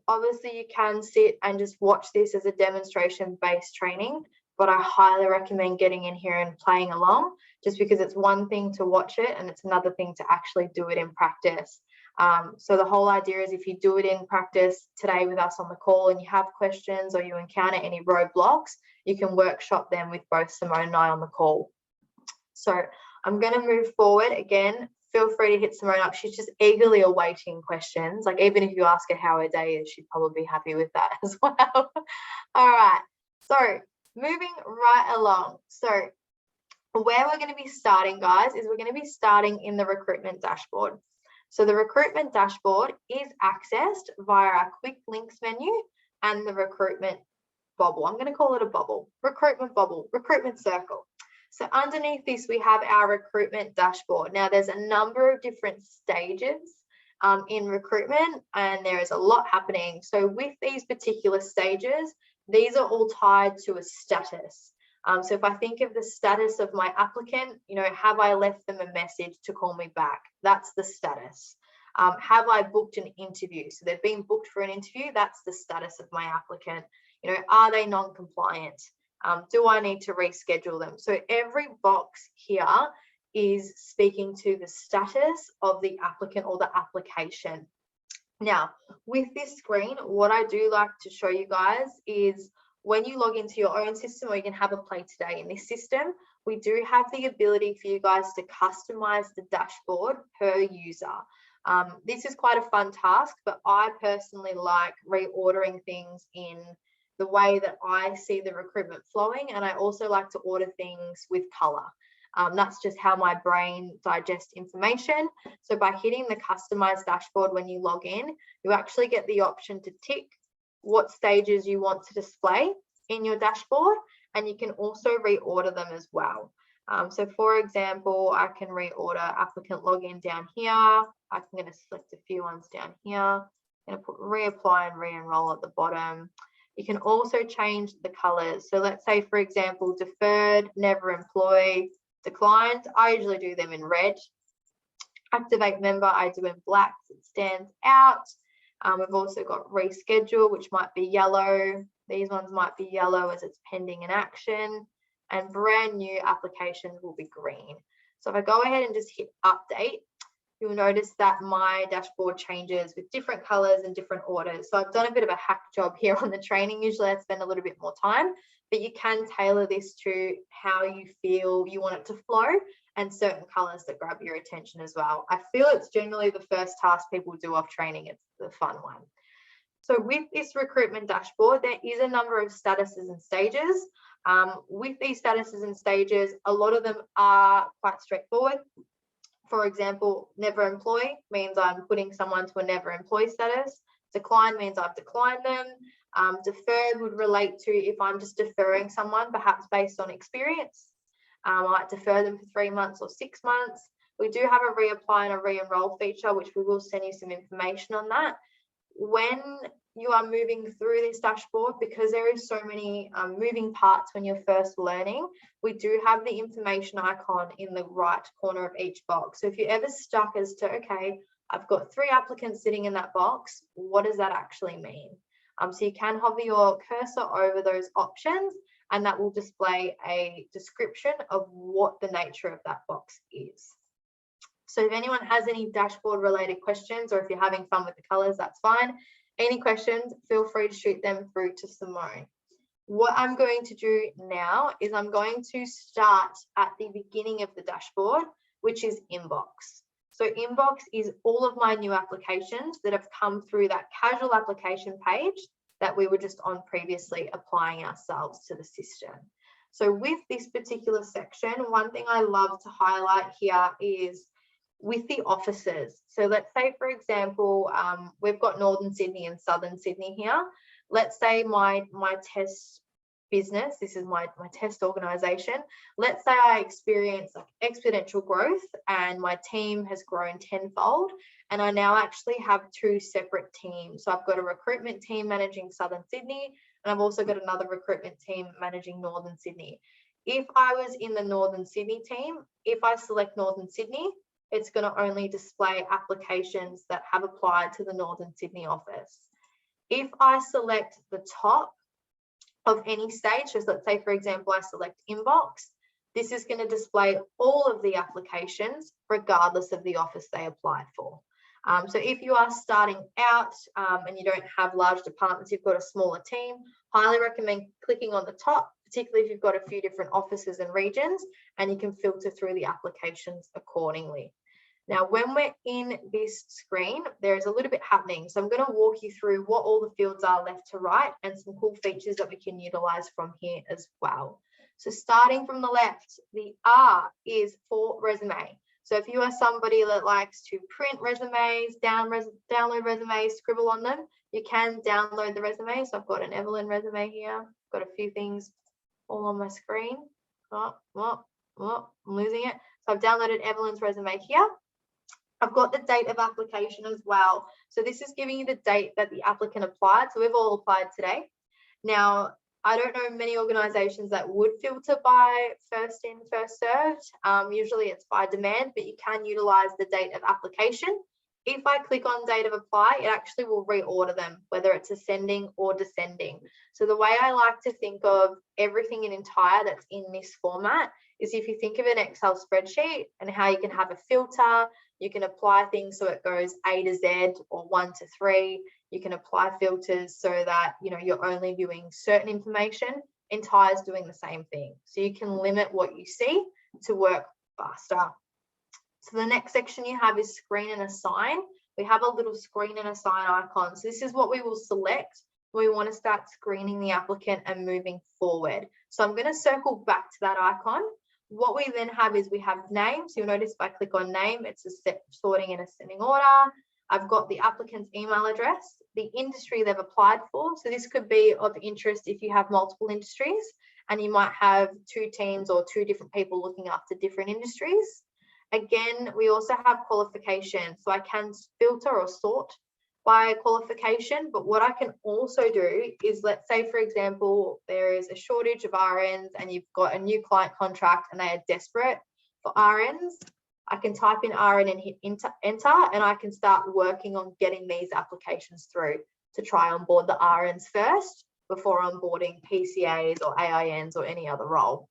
Obviously, you can sit and just watch this as a demonstration-based training, but I highly recommend getting in here and playing along, just because it's one thing to watch it and it's another thing to actually do it in practice. So the whole idea is, if you do it in practice today with us on the call and you have questions or you encounter any roadblocks, you can workshop them with both Simone and I on the call. So I'm going to move forward. Again, feel free to hit Simone up. She's just eagerly awaiting questions. Like, even if you ask her how her day is, she'd probably be happy with that as well. All right. So moving right along. So Where we're going to be starting, guys, is we're going to be starting in the recruitment dashboard. So the recruitment dashboard is accessed via our quick links menu and the recruitment bubble. I'm going to call it a bubble, recruitment circle. So underneath this, we have our recruitment dashboard. Now there's a number of different stages in recruitment, and there is a lot happening. So with these particular stages, these are all tied to a status. So if I think of the status of my applicant, you know, have I left them a message to call me back? That's the status. Have I booked an interview? So they've been booked for an interview. That's the status of my applicant. You know, are they non-compliant? Do I need to reschedule them? So every box here is speaking to the status of the applicant or the application. Now, with this screen, what I do like to show you guys is when you log into your own system, or you can have a play today in this system, we do have the ability for you guys to customize the dashboard per user. This is quite a fun task, but I personally like reordering things in the way that I see the recruitment flowing, and I also like to order things with color. That's just how my brain digests information. So by hitting the customize dashboard when you log in, you actually get the option to tick what stages you want to display in your dashboard, and you can also reorder them as well. So for example, I can reorder applicant login down here. I'm going to select a few ones down here. I'm going to put reapply and re-enroll at the bottom. You can also change the colors. So let's say, for example, deferred, never employ, declined. I usually do them in red. Activate member, I do in black, so it stands out. We've also got reschedule, which might be yellow. These ones might be yellow as it's pending an action, and brand new applications will be green. So if I go ahead and just hit update, you'll notice that my dashboard changes with different colors and different orders. So I've done a bit of a hack job here on the training. Usually I spend a little bit more time, but you can tailor this to how you feel you want it to flow, and certain colors that grab your attention as well. I feel it's generally the first task people do off training. It's the fun one. So with this recruitment dashboard, there is a number of statuses and stages. With these statuses and stages, a lot of them are quite straightforward. For example, never employ means I'm putting someone to a never employ status. Decline means I've declined them. Deferred would relate to if I'm just deferring someone, perhaps based on experience. I might defer them for 3 months or 6 months. We do have a reapply and a re-enroll feature, which we will send you some information on that. When you are moving through this dashboard, because there is so many moving parts when you're first learning, we do have the information icon in the right corner of each box. So if you're ever stuck as to, okay, I've got 3 applicants sitting in that box, what does that actually mean? So you can hover your cursor over those options, and that will display a description of what the nature of that box is. So if anyone has any dashboard related questions, or if you're having fun with the colors, that's fine. Any questions, feel free to shoot them through to Simone. What I'm going to do now is I'm going to start at the beginning of the dashboard, which is inbox. So inbox is all of my new applications that have come through that casual application page that we were just on previously, applying ourselves to the system. So with this particular section, one thing I love to highlight here is with the offices. So let's say, for example, we've got Northern Sydney and Southern Sydney here. Let's say my test business, this is my test organization. Let's say I experience like exponential growth and my team has grown tenfold, and I now actually have 2 separate teams. So I've got a recruitment team managing Southern Sydney, and I've also got another recruitment team managing Northern Sydney. If I was in the Northern Sydney team, if I select Northern Sydney, it's going to only display applications that have applied to the Northern Sydney office. If I select the top of any stage, so let's say, for example, I select inbox, this is going to display all of the applications regardless of the office they applied for. So if you are starting out and you don't have large departments, you've got a smaller team, highly recommend clicking on the top, particularly if you've got a few different offices and regions, and you can filter through the applications accordingly. Now, when we're in this screen, there is a little bit happening. So I'm going to walk you through what all the fields are left to right and some cool features that we can utilize from here as well. So starting from the left, the R is for resume. So if you are somebody that likes to print resumes, download resumes, scribble on them, you can download the resume. So I've got an Evelyn resume here. Got a few things all on my screen. I'm losing it. So I've downloaded Evelyn's resume here. I've got the date of application as well. So this is giving you the date that the applicant applied. So we've all applied today. Now, I don't know many organizations that would filter by first in, first served. Usually it's by demand, but you can utilize the date of application. If I click on date of apply, it actually will reorder them, whether it's ascending or descending. So the way I like to think of everything in entire that's in this format is if you think of an Excel spreadsheet and how you can have a filter, you can apply things so it goes A to Z or 1 to 3. You can apply filters so that you're only viewing certain information. Entire's doing the same thing. So you can limit what you see to work faster. So the next section you have is screen and assign. We have a little screen and assign icon. So this is what we will select when we want to start screening the applicant and moving forward. So I'm going to circle back to that icon. What we then have is we have names. You'll notice if I click on name, it's sorting in ascending order. I've got the applicant's email address, the industry they've applied for. So this could be of interest if you have multiple industries and you might have 2 teams or 2 different people looking after different industries. Again, we also have qualification. So I can filter or sort by qualification, but what I can also do is, let's say, for example, there is a shortage of RNs and you've got a new client contract and they are desperate for RNs. I can type in RN and hit enter, and I can start working on getting these applications through to try onboard the RNs first before onboarding PCAs or AINs or any other role.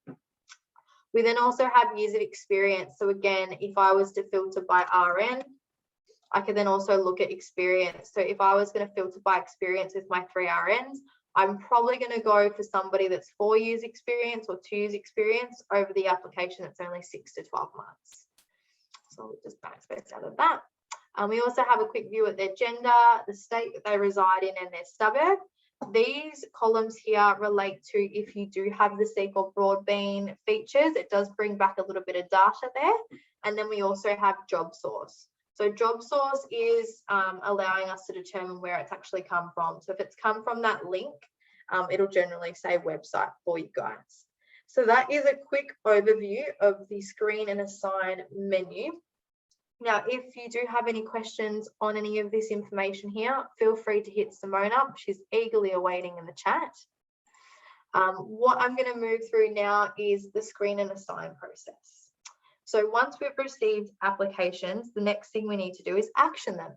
We then also have years of experience. So again, if I was to filter by RN, I could then also look at experience. So if I was going to filter by experience with my 3 RNs, I'm probably going to go for somebody that's 4 years experience or 2 years experience over the application that's only 6 to 12 months. So we'll just backspace out of that. We also have a quick view at their gender, the state that they reside in, and their suburb. These columns here relate to if you do have the Seek or Broadbean features, it does bring back a little bit of data there. And then we also have job source. So job source is allowing us to determine where it's actually come from. So if it's come from that link, it'll generally say website for you guys. So that is a quick overview of the screen and assign menu. Now, if you do have any questions on any of this information here, feel free to hit Simone up. She's eagerly awaiting in the chat. What I'm going to move through now is the screen and assign process. So once we've received applications, the next thing we need to do is action them.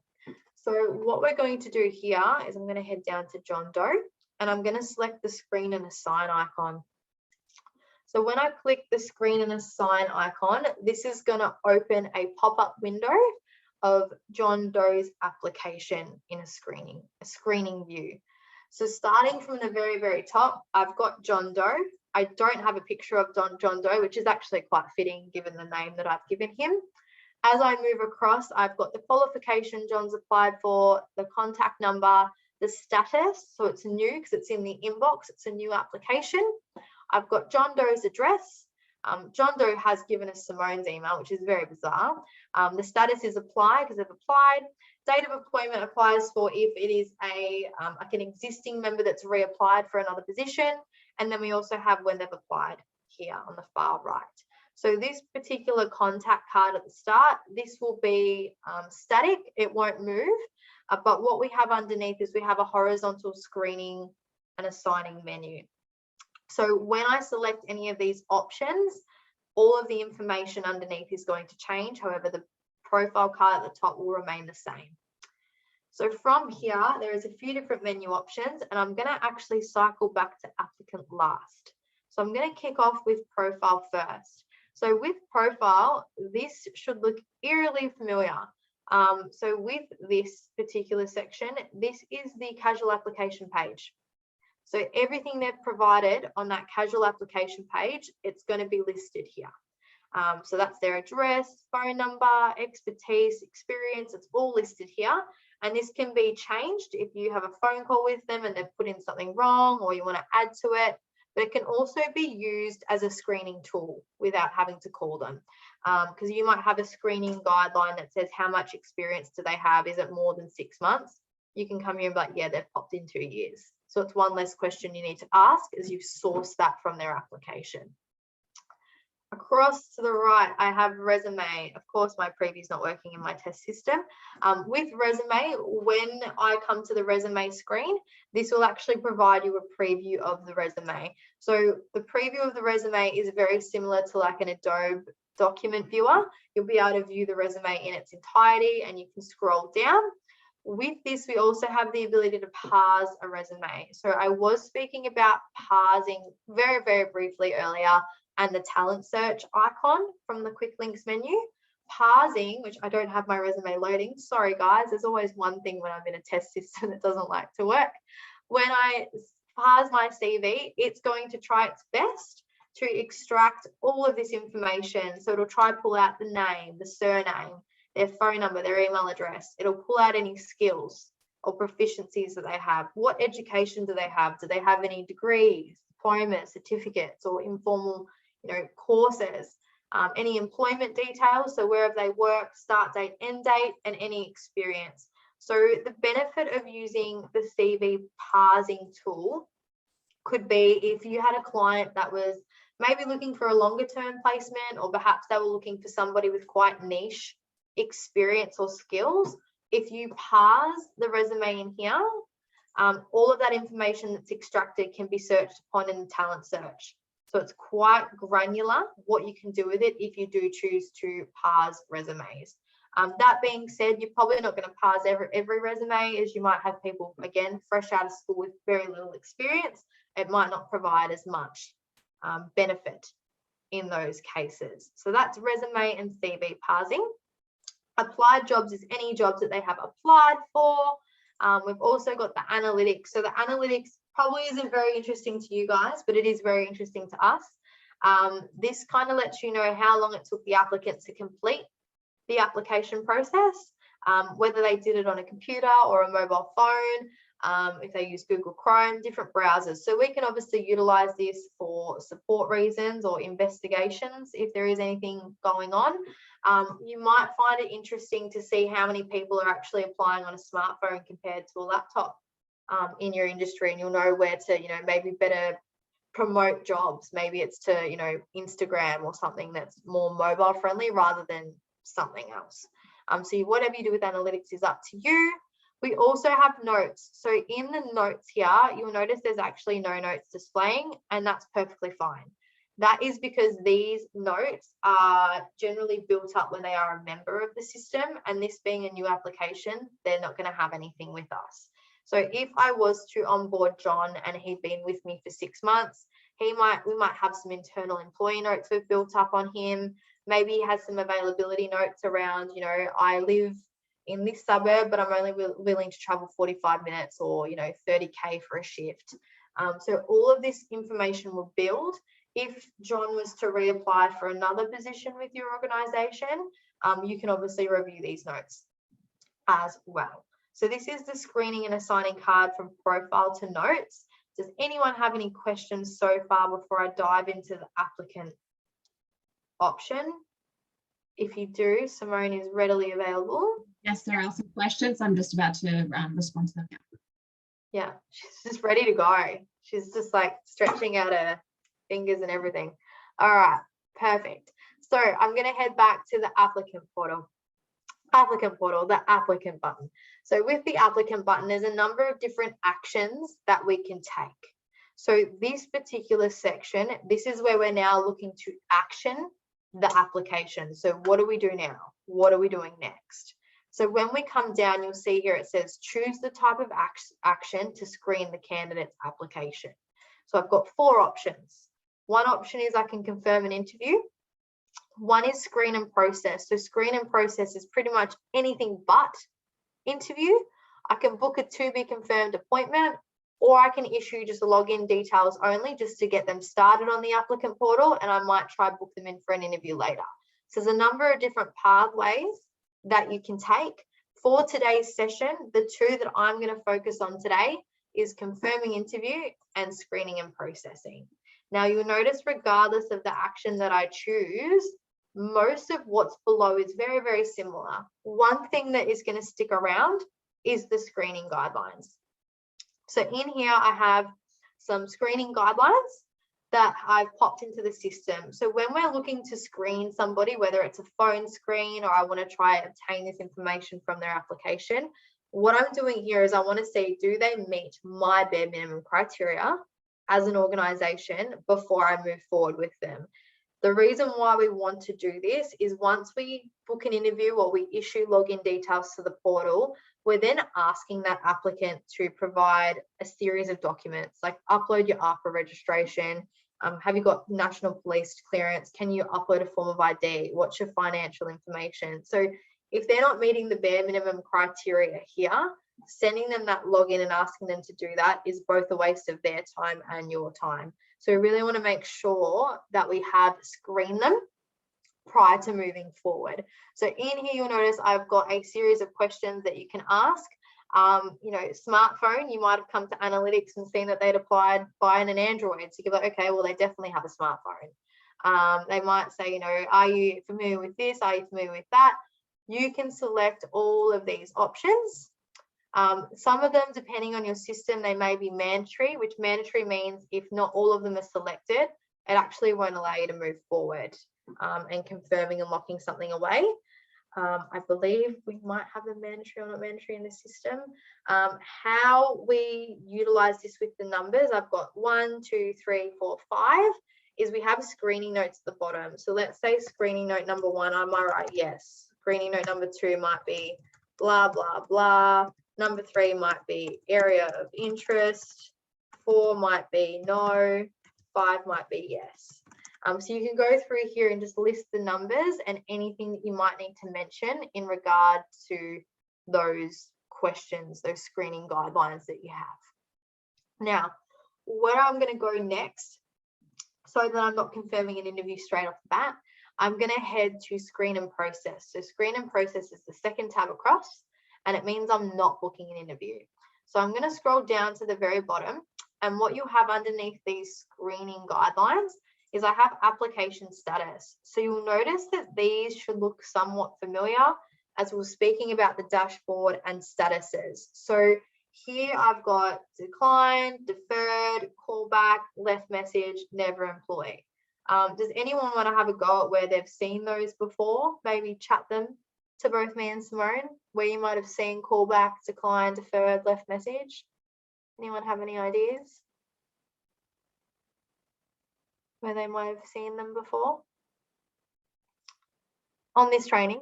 So what we're going to do here is I'm going to head down to John Doe and I'm going to select the screen and assign icon. So when I click the screen and assign icon, this is going to open a pop-up window of John Doe's application in a screening view. So starting from the very, very top, I've got John Doe. I don't have a picture of John Doe, which is actually quite fitting given the name that I've given him. As I move across, I've got the qualification John's applied for, the contact number, the status. So it's new because it's in the inbox. It's a new application. I've got John Doe's address. John Doe has given us Simone's email, which is very bizarre. The status is apply because they've applied. Date of employment applies for if it is like an existing member that's reapplied for another position. And then we also have when they've applied here on the far right. So this particular contact card at the start, this will be static. It won't move. But what we have underneath is we have a horizontal screening and assigning menu. So when I select any of these options, all of the information underneath is going to change. However, the profile card at the top will remain the same. So from here, there is a few different menu options, and I'm going to actually cycle back to applicant last. So I'm going to kick off with profile first. So with profile, this should look eerily familiar. So with this particular section, this is the casual application page. So everything they've provided on that casual application page, it's going to be listed here. So that's their address, phone number, expertise, experience, it's all listed here. And this can be changed if you have a phone call with them and they've put in something wrong or you want to add to it. but it can also be used as a screening tool without having to call them. Because you might have a screening guideline that says how much experience do they have? Is it more than 6 months? You can come here and be like, yeah, they've popped in 2 years. So it's one less question you need to ask as you've sourced that from their application. Across to the right, I have resume. Of course, my preview's not working in my test system. With resume, when I come to the resume screen, this will actually provide you a preview of the resume. So the preview of the resume is very similar to like an Adobe document viewer. You'll be able to view the resume in its entirety and you can scroll down. With this, we also have the ability to parse a resume. So I was speaking about parsing very, very briefly earlier, and the talent search icon from the quick links menu. Parsing, which I don't have my resume loading. Sorry, guys, there's always one thing when I'm in a test system that doesn't like to work. When I parse my CV, it's going to try its best to extract all of this information. So it'll try to pull out the name, the surname, their phone number, their email address. It'll pull out any skills or proficiencies that they have. What education do they have? Do they have any degrees, diplomas, certificates, or informal courses? Any employment details, so where have they worked, start date, end date, and any experience. So the benefit of using the CV parsing tool could be if you had a client that was maybe looking for a longer term placement, or perhaps they were looking for somebody with quite niche experience or skills. If you parse the resume in here, all of that information that's extracted can be searched upon in the talent search. So it's quite granular what you can do with it if you do choose to parse resumes. That being said, you're probably not going to parse every resume, as you might have people, again, fresh out of school with very little experience. It might not provide as much benefit in those cases. So that's resume and CV parsing. Applied jobs is any jobs that they have applied for. We've also got the analytics. So the analytics probably isn't very interesting to you guys, but it is very interesting to us. This kind of lets you know how long it took the applicant to complete the application process, whether they did it on a computer or a mobile phone, if they use Google Chrome, different browsers. So we can obviously utilize this for support reasons or investigations if there is anything going on. You might find it interesting to see how many people are actually applying on a smartphone compared to a laptop in your industry, and you'll know where to, maybe better promote jobs. Maybe it's to, Instagram or something that's more mobile friendly rather than something else. So whatever you do with analytics is up to you. We also have notes. So in the notes here, you'll notice there's actually no notes displaying, and that's perfectly fine. That is because these notes are generally built up when they are a member of the system, and this being a new application, they're not going to have anything with us. So if I was to onboard John and he'd been with me for 6 months, we might have some internal employee notes we've built up on him. Maybe he has some availability notes around, I live in this suburb, but I'm only willing to travel 45 minutes or, 30K for a shift. So all of this information will build. If John was to reapply for another position with your organization, you can obviously review these notes as well. So this is the screening and assigning card from profile to notes. Does anyone have any questions so far before I dive into the applicant option? If you do, Simone is readily available. Yes, there are some questions. I'm just about to respond to them now. Yeah, she's just ready to go. She's just like stretching out her fingers and everything. All right, perfect. So I'm going to head back to the applicant portal. The applicant button. So with the applicant button, there's a number of different actions that we can take. So this particular section, this is where we're now looking to action the application. So what do we do now? What are we doing next? So when we come down, you'll see here it says choose the type of action to screen the candidate's application. So I've got 4 options. One option is I can confirm an interview. One is screen and process. So screen and process is pretty much anything but interview. I can book a to be confirmed appointment, or I can issue just login details only just to get them started on the applicant portal, and I might try book them in for an interview later. So there's a number of different pathways that you can take. For today's session, the 2 that I'm going to focus on today is confirming interview and screening and processing. Now you'll notice regardless of the action that I choose, most of what's below is very, very similar. One thing that is going to stick around is the screening guidelines. So in here, I have some screening guidelines that I've popped into the system. So when we're looking to screen somebody, whether it's a phone screen or I want to try and obtain this information from their application, what I'm doing here is I want to see, do they meet my bare minimum criteria as an organization before I move forward with them? The reason why we want to do this is once we book an interview or we issue login details to the portal, we're then asking that applicant to provide a series of documents, like upload your ARPA registration. Have you got national police clearance? Can you upload a form of ID? What's your financial information? So if they're not meeting the bare minimum criteria here, sending them that login and asking them to do that is both a waste of their time and your time. So we really want to make sure that we have screened them prior to moving forward. So in here, you'll notice I've got a series of questions that you can ask. You know, smartphone, you might have come to analytics and seen that they'd applied buying an Android. So you're like, okay, well, they definitely have a smartphone. They might say, you know, are you familiar with this? Are you familiar with that? You can select all of these options. Some of them, depending on your system, they may be mandatory, which mandatory means if not all of them are selected, it actually won't allow you to move forward and confirming and locking something away. I believe we might have a mandatory or not mandatory in the system. How we utilize this with the numbers, I've got 1, 2, 3, 4, 5, is we have screening notes at the bottom. So let's say screening note number 1, I might write yes. Screening note number 2 might be blah, blah, blah. Number 3 might be area of interest. 4 might be no. 5 might be yes. So you can go through here and just list the numbers and anything that you might need to mention in regard to those questions, those screening guidelines that you have. Now, where I'm going to go next, so that I'm not confirming an interview straight off the bat, I'm going to head to screen and process. So screen and process is the second tab across, and it means I'm not booking an interview. So I'm going to scroll down to the very bottom, and what you'll have underneath these screening guidelines is I have application status. So you'll notice that these should look somewhat familiar as we're speaking about the dashboard and statuses. So here I've got decline, deferred, callback, left message, never employ. Does anyone want to have a go at where they've seen those before? Maybe chat them to both me and Simone, where you might have seen callback, decline, deferred, left message. Anyone have any ideas where they might have seen them before on this training?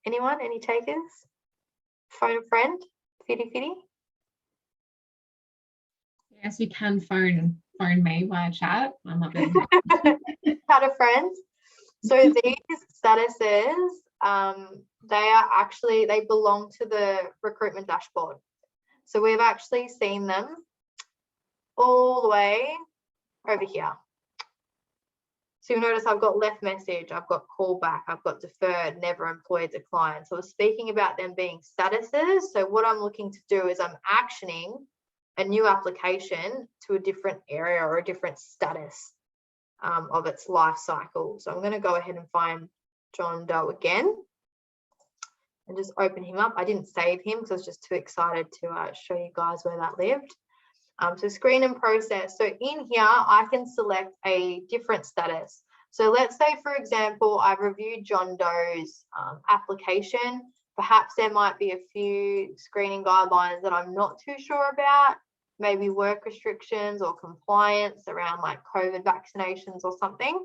Anyone? Any takers? Phone a friend? Fitty? Yes, you can phone me via chat. I'm not doing Chat a friend. So these statuses, they belong to the recruitment dashboard. So we've actually seen them all the way over here. So you'll notice I've got left message, I've got callback, I've got deferred, never employed, declined. So we're speaking about them being statuses. So what I'm looking to do is I'm actioning a new application to a different area or a different status of its life cycle. So I'm going to go ahead and find John Doe again and just open him up. I didn't save him because I was just too excited to show you guys where that lived. So screen and process. So in here, I can select a different status. So let's say, for example, I've reviewed John Doe's application. Perhaps there might be a few screening guidelines that I'm not too sure about, maybe work restrictions or compliance around like COVID vaccinations or something.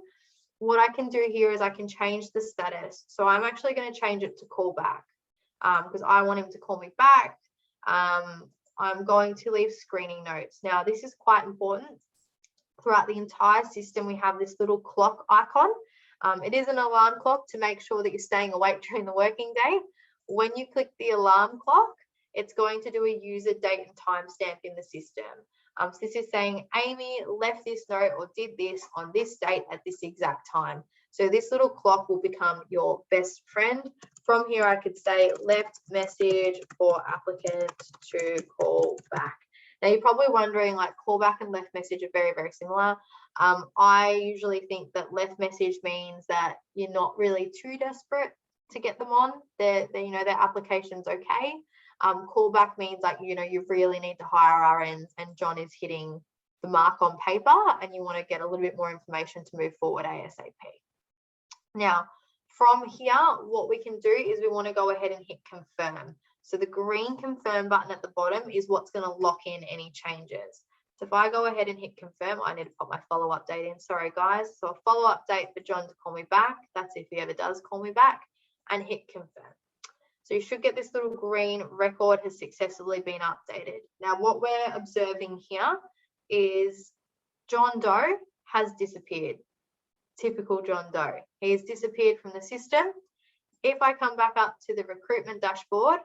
What I can do here is I can change the status. So I'm actually going to change it to callback because I want him to call me back. I'm going to leave screening notes. Now, this is quite important. Throughout the entire system, we have this little clock icon. It is an alarm clock to make sure that you're staying awake during the working day. When you click the alarm clock, it's going to do a user date and timestamp in the system. So this is saying Amy left this note or did this on this date at this exact time. So this little clock will become your best friend. From here, I could say left message for applicant to call back. Now you're probably wondering, like, callback and left message are very, very similar. I usually think that left message means that you're not really too desperate to get them on. Their application's okay. Callback means, like, you really need to hire RNs and John is hitting the mark on paper and you want to get a little bit more information to move forward ASAP. Now, from here, what we can do is we want to go ahead and hit confirm. So the green confirm button at the bottom is what's going to lock in any changes. So if I go ahead and hit confirm, I need to put my follow-up date in. Sorry, guys. So a follow-up date for John to call me back. That's if he ever does call me back, and hit confirm. So you should get this little green record has successfully been updated. Now, what we're observing here is John Doe has disappeared. Typical John Doe. He has disappeared from the system. If I come back up to the recruitment dashboard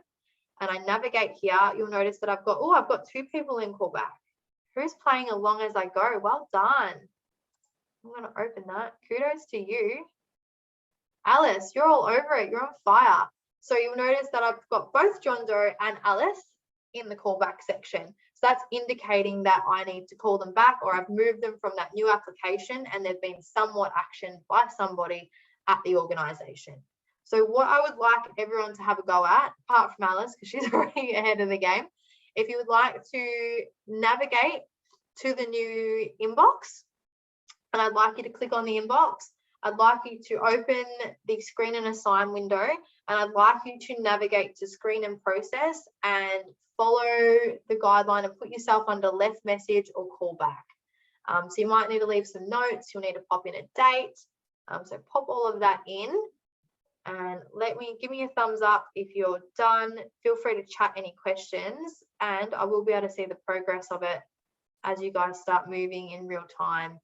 and I navigate here, you'll notice that I've got 2 people in callback. Who's playing along as I go? Well done. I'm going to open that. Kudos to you. Alice, you're all over it. You're on fire. So you'll notice that I've got both John Doe and Alice in the callback section. So that's indicating that I need to call them back, or I've moved them from that new application and they've been somewhat actioned by somebody at the organisation. So what I would like everyone to have a go at, apart from Alice, because she's already ahead of the game, if you would like to navigate to the new inbox, and I'd like you to click on the inbox, I'd like you to open the screen and assign window, and I'd like you to navigate to screen and process and follow the guideline and put yourself under left message or callback. So you might need to leave some notes, you'll need to pop in a date. So pop all of that in and give me a thumbs up if you're done. Feel free to chat any questions and I will be able to see the progress of it as you guys start moving in real time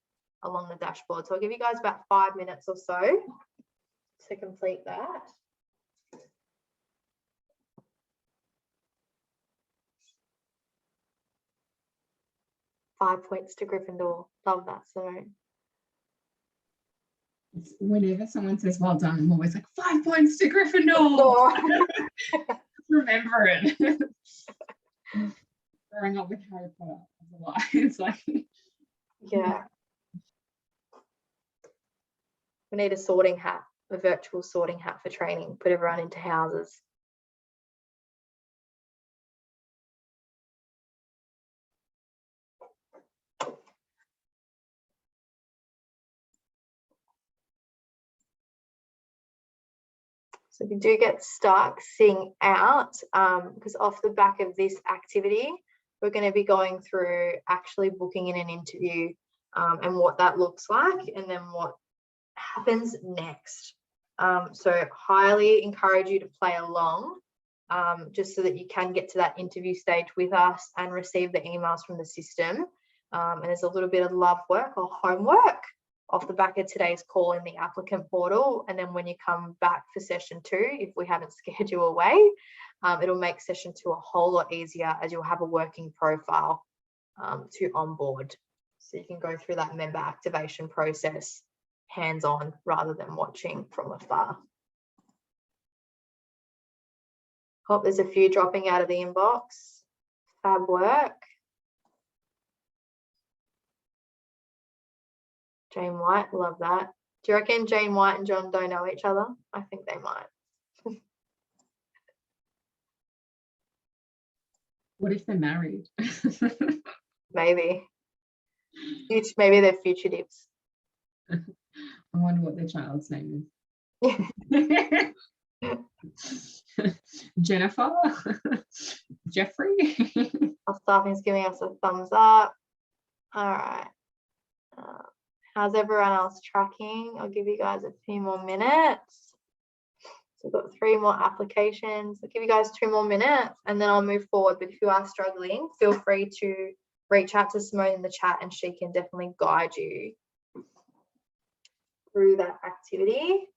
along the dashboard. So I'll give you guys about 5 minutes or so to complete that. Five points to Gryffindor. Love that, Simone. Whenever someone says well done, I'm always like 5 points to Gryffindor. Remember it. Growing up with Harry Potter, it's like yeah. We need a sorting hat, a virtual sorting hat for training. Put everyone into houses. So if you do get stuck, sing out, because off the back of this activity, we're going to be going through actually booking in an interview and what that looks like and then what happens next. So highly encourage you to play along just so that you can get to that interview stage with us and receive the emails from the system. And there's a little bit of love work or homework off the back of today's call in the applicant portal. And then when you come back for session 2, if we haven't scared you away, it'll make session 2 a whole lot easier as you'll have a working profile to onboard. So you can go through that member activation process hands-on rather than watching from afar. Hope there's a few dropping out of the inbox. Fab work. Jane White, love that. Do you reckon Jane White and John don't know each other? I think they might. What if they're married? Maybe. Maybe they're fugitives. I wonder what their child's name is. Jennifer? Jeffrey? Our staffing's giving us a thumbs up. All right. How's everyone else tracking? I'll give you guys a few more minutes. So we've got 3 more applications. I'll give you guys 2 more minutes and then I'll move forward. But if you are struggling, feel free to reach out to Simone in the chat and she can definitely guide you through that activity.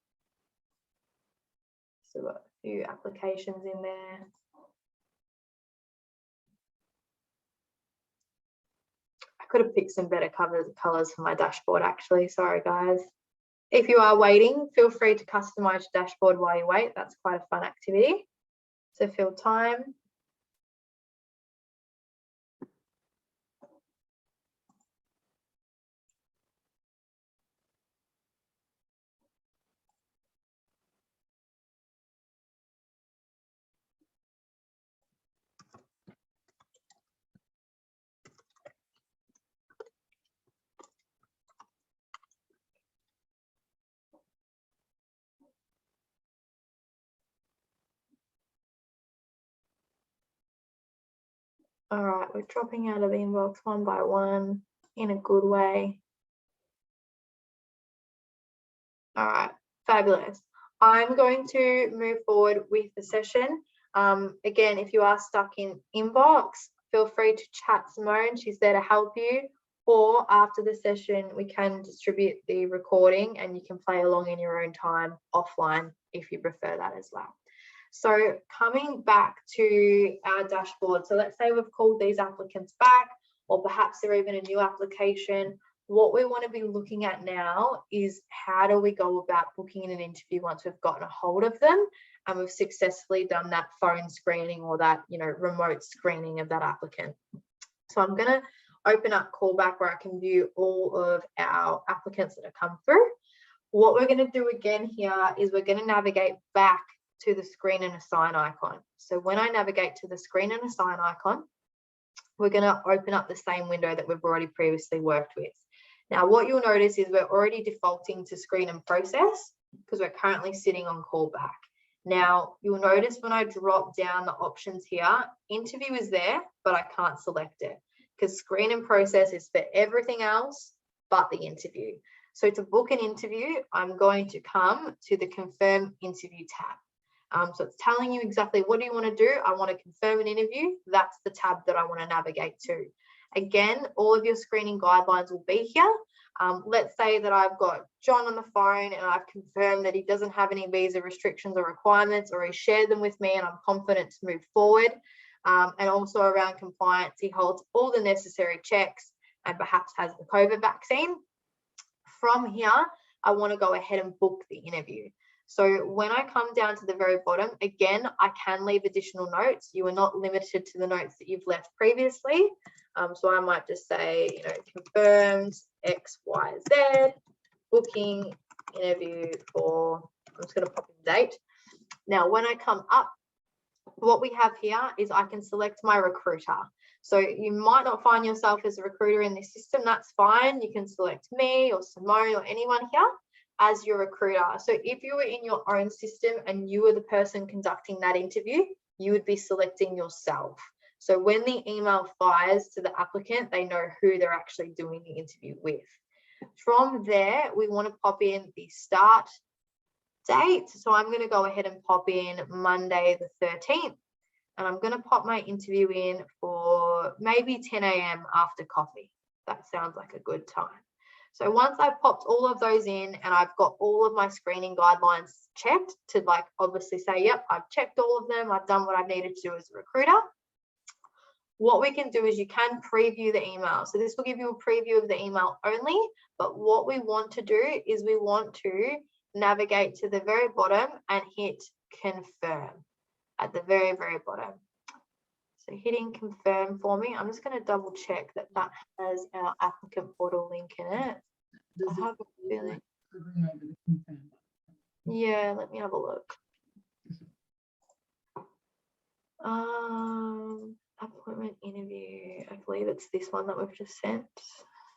So we've got a few applications in there. Could have picked some better colors for my dashboard actually, sorry guys. If you are waiting, feel free to customize your dashboard while you wait. That's quite a fun activity. So fill time. All right, we're dropping out of the inbox one by one in a good way. All right, fabulous. I'm going to move forward with the session. Again, if you are stuck in inbox, feel free to chat Simone. She's there to help you. Or after the session, we can distribute the recording and you can play along in your own time offline if you prefer that as well. So coming back to our dashboard, so let's say we've called these applicants back, or perhaps they're even a new application. What we want to be looking at now is how do we go about booking in an interview once we've gotten a hold of them and we've successfully done that phone screening or that, you know, remote screening of that applicant. So I'm going to open up callback where I can view all of our applicants that have come through. What we're going to do again here is we're going to navigate back to the screen and assign icon. So when I navigate to the screen and assign icon, we're going to open up the same window that we've already previously worked with. Now, what you'll notice is we're already defaulting to screen and process because we're currently sitting on callback. Now, you'll notice when I drop down the options here, interview is there, but I can't select it because screen and process is for everything else but the interview. So to book an interview, I'm going to come to the confirm interview tab. So it's telling you exactly what do you want to do. I want to confirm an interview. That's the tab that I want to navigate to. Again, all of your screening guidelines will be here. Let's say that I've got John on the phone and I've confirmed that he doesn't have any visa restrictions or requirements, or he shared them with me and I'm confident to move forward. And also around compliance, he holds all the necessary checks and perhaps has the COVID vaccine. From here, I want to go ahead and book the interview. So when I come down to the very bottom, again, I can leave additional notes. You are not limited to the notes that you've left previously. So I might just say, you know, confirmed XYZ, booking interview for, I'm just going to pop in date. Now, when I come up, what we have here is I can select my recruiter. So you might not find yourself as a recruiter in this system. That's fine. You can select me or Simone or anyone here as your recruiter. So if you were in your own system and you were the person conducting that interview, you would be selecting yourself. So when the email fires to the applicant, they know who they're actually doing the interview with. From there, we want to pop in the start date. So I'm going to go ahead and pop in Monday the 13th. And I'm going to pop my interview in for maybe 10 a.m. after coffee. That sounds like a good time. So once I've popped all of those in and I've got all of my screening guidelines checked to, like, obviously say, yep, I've checked all of them. I've done what I've needed to do as a recruiter. What we can do is you can preview the email. So this will give you a preview of the email only. But what we want to do is we want to navigate to the very bottom and hit confirm at the very, very bottom. So hitting confirm for me. I'm just going to double check that that has our applicant portal link in it. I have a feeling. Yeah, let me have a look. Appointment interview. I believe it's this one that we've just sent.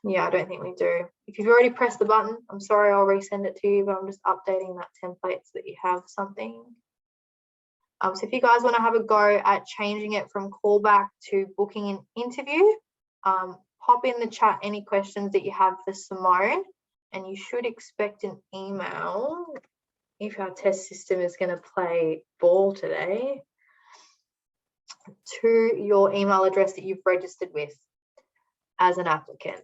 Yeah, I don't think we do. If you've already pressed the button, I'm sorry, I'll resend it to you, but I'm just updating that template so that you have something. So if you guys want to have a go at changing it from callback to booking an interview, pop in the chat any questions that you have for Simone, and you should expect an email if our test system is going to play ball today to your email address that you've registered with as an applicant.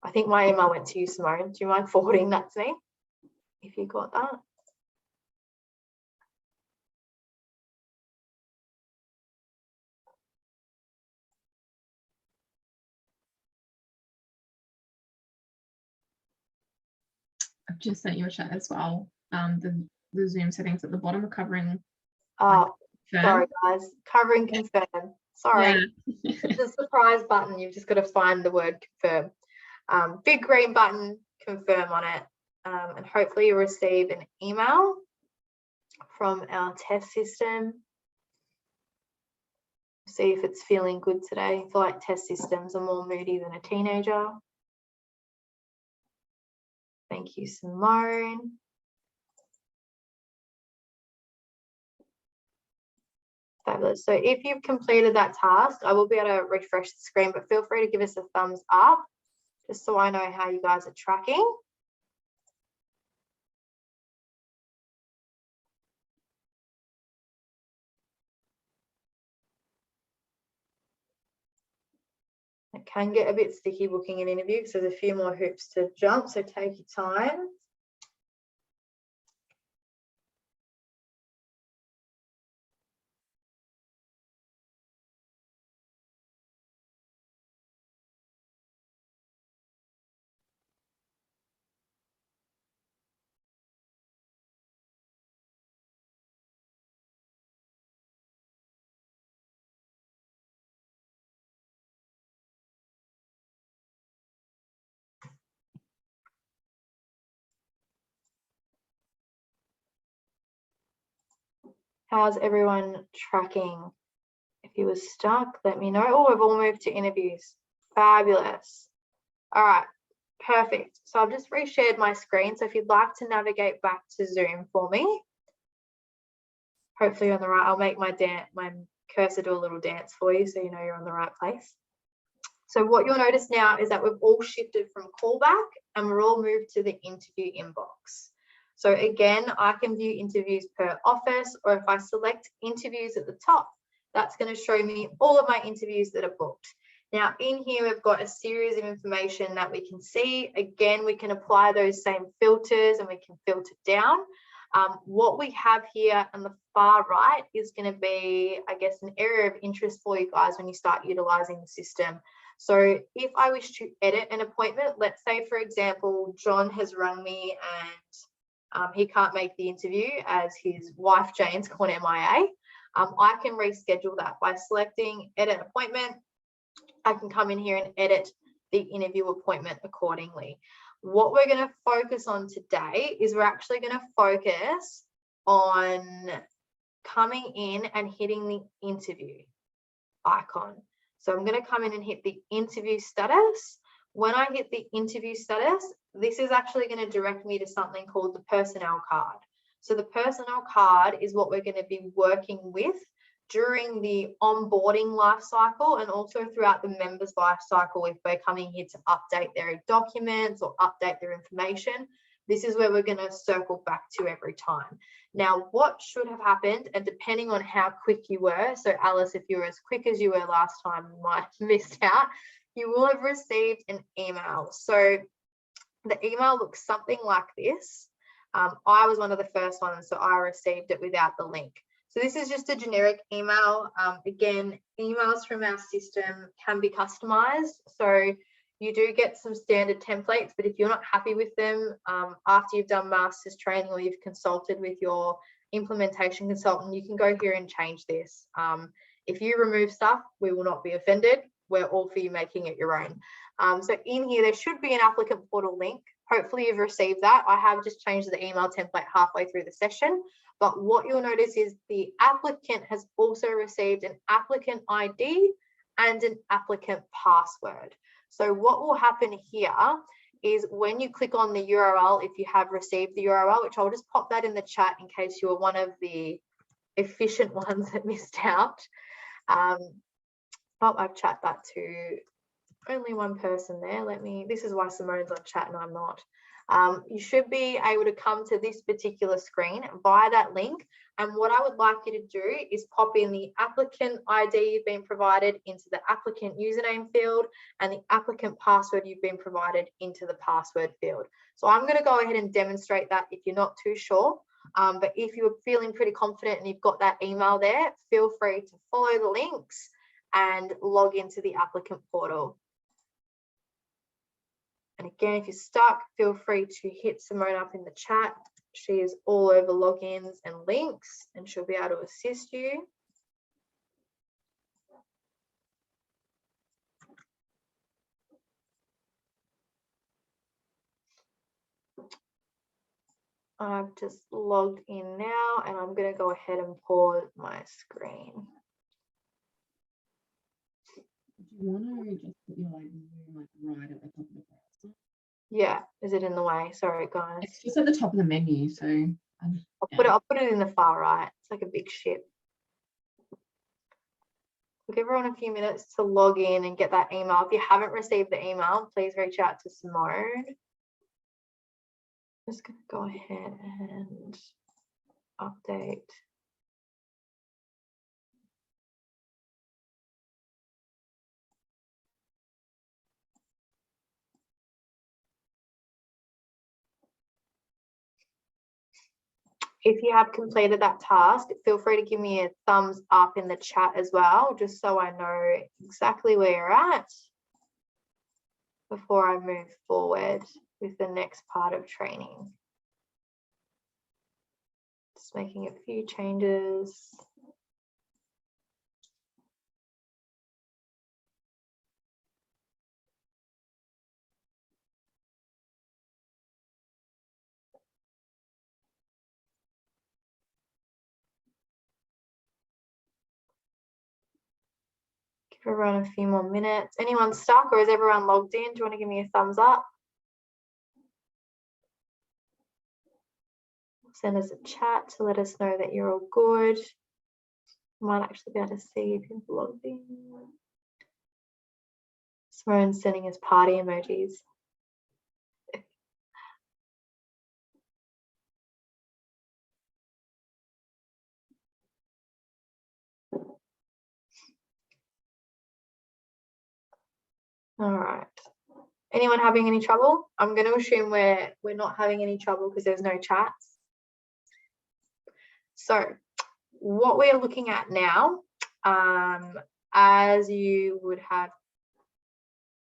I think my email went to you, Simone. Do you mind forwarding that to me if you got that? I've just sent you a chat as well. The Zoom settings at the bottom are covering. Oh, sorry guys, covering confirm. Sorry, yeah. It's a surprise button. You've just got to find the word confirm. Big green button, confirm on it, and hopefully you'll receive an email from our test system. See if it's feeling good today. I feel like test systems are more moody than a teenager. Thank you, Simone. Fabulous. So if you've completed that task, I will be able to refresh the screen, but feel free to give us a thumbs up just so I know how you guys are tracking. It can get a bit sticky booking an interview because there's a few more hoops to jump, so take your time. How's everyone tracking? If you were stuck, let me know. Oh, we've all moved to interviews. Fabulous. All right, perfect. So I've just reshared my screen. So if you'd like to navigate back to Zoom for me, hopefully you're on the right. I'll make my cursor do a little dance for you so you know you're on the right place. So what you'll notice now is that we've all shifted from callback and we're all moved to the interview inbox. So again, I can view interviews per office, or if I select interviews at the top, that's going to show me all of my interviews that are booked. Now in here, we've got a series of information that we can see. Again, we can apply those same filters and we can filter down. What we have here on the far right is going to be, I guess, an area of interest for you guys when you start utilizing the system. So if I wish to edit an appointment, let's say, for example, John has rung me and he can't make the interview as his wife Jane's gone MIA. I can reschedule that by selecting edit appointment. I can come in here and edit the interview appointment accordingly. What we're going to focus on today is we're actually going to focus on coming in and hitting the interview icon. So I'm going to come in and hit the interview status. When I hit the interview status, this is actually going to direct me to something called the personnel card. So the personnel card is what we're going to be working with during the onboarding life cycle and also throughout the members' life cycle if we're coming here to update their documents or update their information. This is where we're going to circle back to every time. Now, what should have happened, and depending on how quick you were, so Alice, if you were as quick as you were last time, you might have missed out, you will have received an email. So the email looks something like this. I was one of the first ones, so I received it without the link. So this is just a generic email. Again, emails from our system can be customized. So you do get some standard templates, but if you're not happy with them after you've done master's training or you've consulted with your implementation consultant, you can go here and change this. If you remove stuff, we will not be offended. We're all for you making it your own. So in here, there should be an applicant portal link. Hopefully you've received that. I have just changed the email template halfway through the session. But what you'll notice is the applicant has also received an applicant ID and an applicant password. So what will happen here is when you click on the URL, if you have received the URL, which I'll just pop that in the chat in case you were one of the efficient ones that missed out. I've chat that to only one person there. This is why Simone's on chat and I'm not. You should be able to come to this particular screen via that link. And what I would like you to do is pop in the applicant ID you've been provided into the applicant username field and the applicant password you've been provided into the password field. So I'm going to go ahead and demonstrate that if you're not too sure. But if you're feeling pretty confident and you've got that email there, feel free to follow the links and log into the applicant portal. And again, if you're stuck, feel free to hit Simone up in the chat. She is all over logins and links and she'll be able to assist you. I've just logged in now and I'm going to go ahead and pause my screen. Do you want to just put your right at the top of the browser? Yeah, is it in the way? Sorry, guys. It's just at the top of the menu, so I'll put it in the far right. It's like a big ship. We'll give everyone a few minutes to log in and get that email. If you haven't received the email, please reach out to Simone. I'm just going to go ahead and update. If you have completed that task, feel free to give me a thumbs up in the chat as well, just so I know exactly where you're at before I move forward with the next part of training. Just making a few changes. Give everyone a few more minutes. Anyone stuck or is everyone logged in? Do you want to give me a thumbs up? Send us a chat to let us know that you're all good. Might actually be able to see if you've logged in. Simone's sending us party emojis. All right. Anyone having any trouble? I'm going to assume we're not having any trouble because there's no chats. So what we are looking at now, as you would have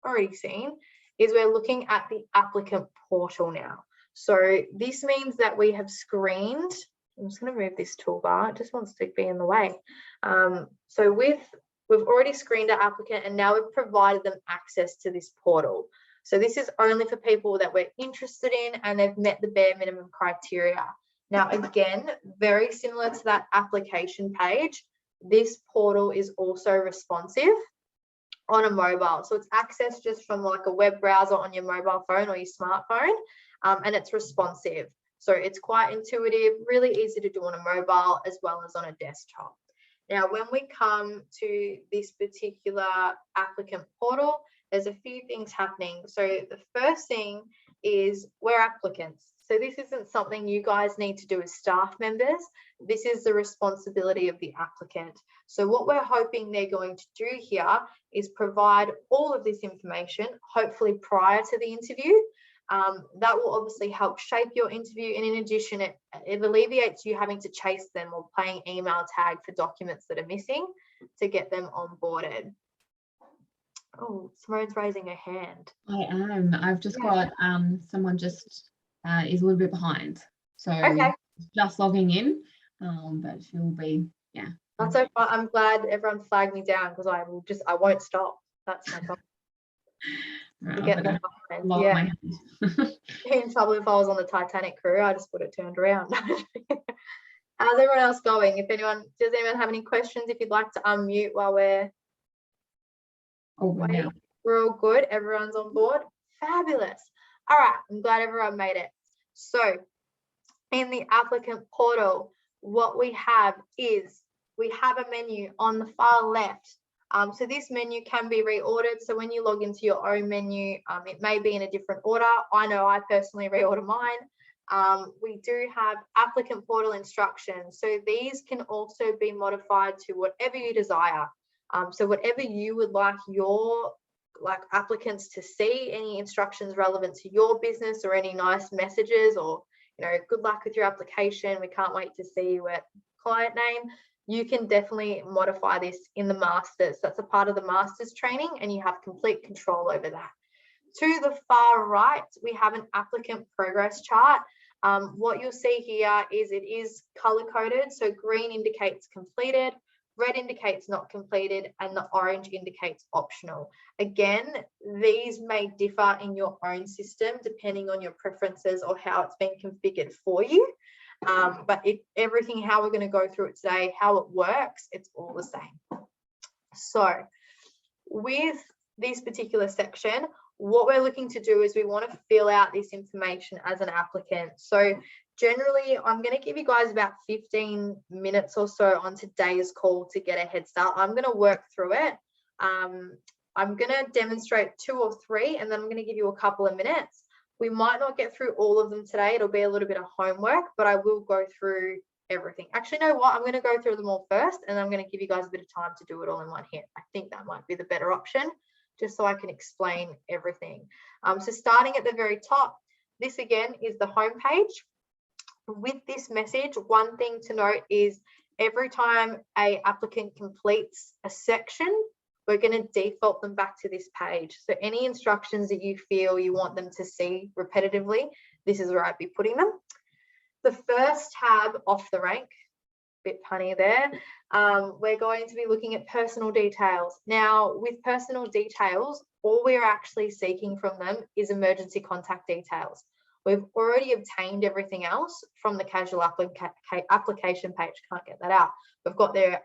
already seen, is we're looking at the applicant portal now. So this means that we have screened. I'm just going to move this toolbar. It just wants to be in the way. So we've already screened our applicant and now we've provided them access to this portal. So this is only for people that we're interested in and they've met the bare minimum criteria. Now, again, very similar to that application page, this portal is also responsive on a mobile. So it's accessed just from like a web browser on your mobile phone or your smartphone, and it's responsive. So it's quite intuitive, really easy to do on a mobile as well as on a desktop. Now, when we come to this particular applicant portal, there's a few things happening. So the first thing is we're applicants. So this isn't something you guys need to do as staff members. This is the responsibility of the applicant. So what we're hoping they're going to do here is provide all of this information, hopefully prior to the interview. That will obviously help shape your interview. And in addition, it alleviates you having to chase them or playing email tag for documents that are missing to get them onboarded. Oh, Simone's raising her hand. I am. I've just got someone just is a little bit behind. So okay, just logging in, but she'll be, yeah. That's so fun. I'm glad everyone flagged me down because I won't stop. That's my problem. Right, Get them behind. Yeah. In trouble if I was on the Titanic crew. I just would have turned around. How's everyone else going? Does anyone have any questions? If you'd like to unmute while we're waiting. We're all good. Everyone's on board. Fabulous. All right. I'm glad everyone made it. So in the applicant portal, what we have is we have a menu on the far left. So this menu can be reordered. So when you log into your own menu, it may be in a different order. I know I personally reorder mine. We do have applicant portal instructions. So these can also be modified to whatever you desire. So whatever you would like your applicants to see, any instructions relevant to your business or any nice messages or, good luck with your application. We can't wait to see you at client name. You can definitely modify this in the masters. That's a part of the masters training and you have complete control over that. To the far right, we have an applicant progress chart. What you'll see here is it is color coded. So green indicates completed, red indicates not completed, and the orange indicates optional. Again, these may differ in your own system depending on your preferences or how it's been configured for you. But everything, how we're going to go through it today, how it works, it's all the same. So with this particular section, what we're looking to do is we want to fill out this information as an applicant. So Generally, I'm going to give you guys about 15 minutes or so on today's call to get a head start. I'm going to work through it. I'm going to demonstrate 2 or 3, and then I'm going to give you a couple of minutes. We might not get through all of them today. It'll be a little bit of homework, but I will go through everything. Actually, you know what? I'm going to go through them all first, and I'm going to give you guys a bit of time to do it all in one hit. I think that might be the better option, just so I can explain everything. So starting at the very top, this again is the home page. With this message, one thing to note is every time an applicant completes a section, we're going to default them back to this page. So any instructions that you feel you want them to see repetitively, this is where I'd be putting them. The first tab off the rank, bit punny there, we're going to be looking at personal details. Now, with personal details, all we're actually seeking from them is emergency contact details. We've already obtained everything else from the casual application page. Can't get that out. We've got their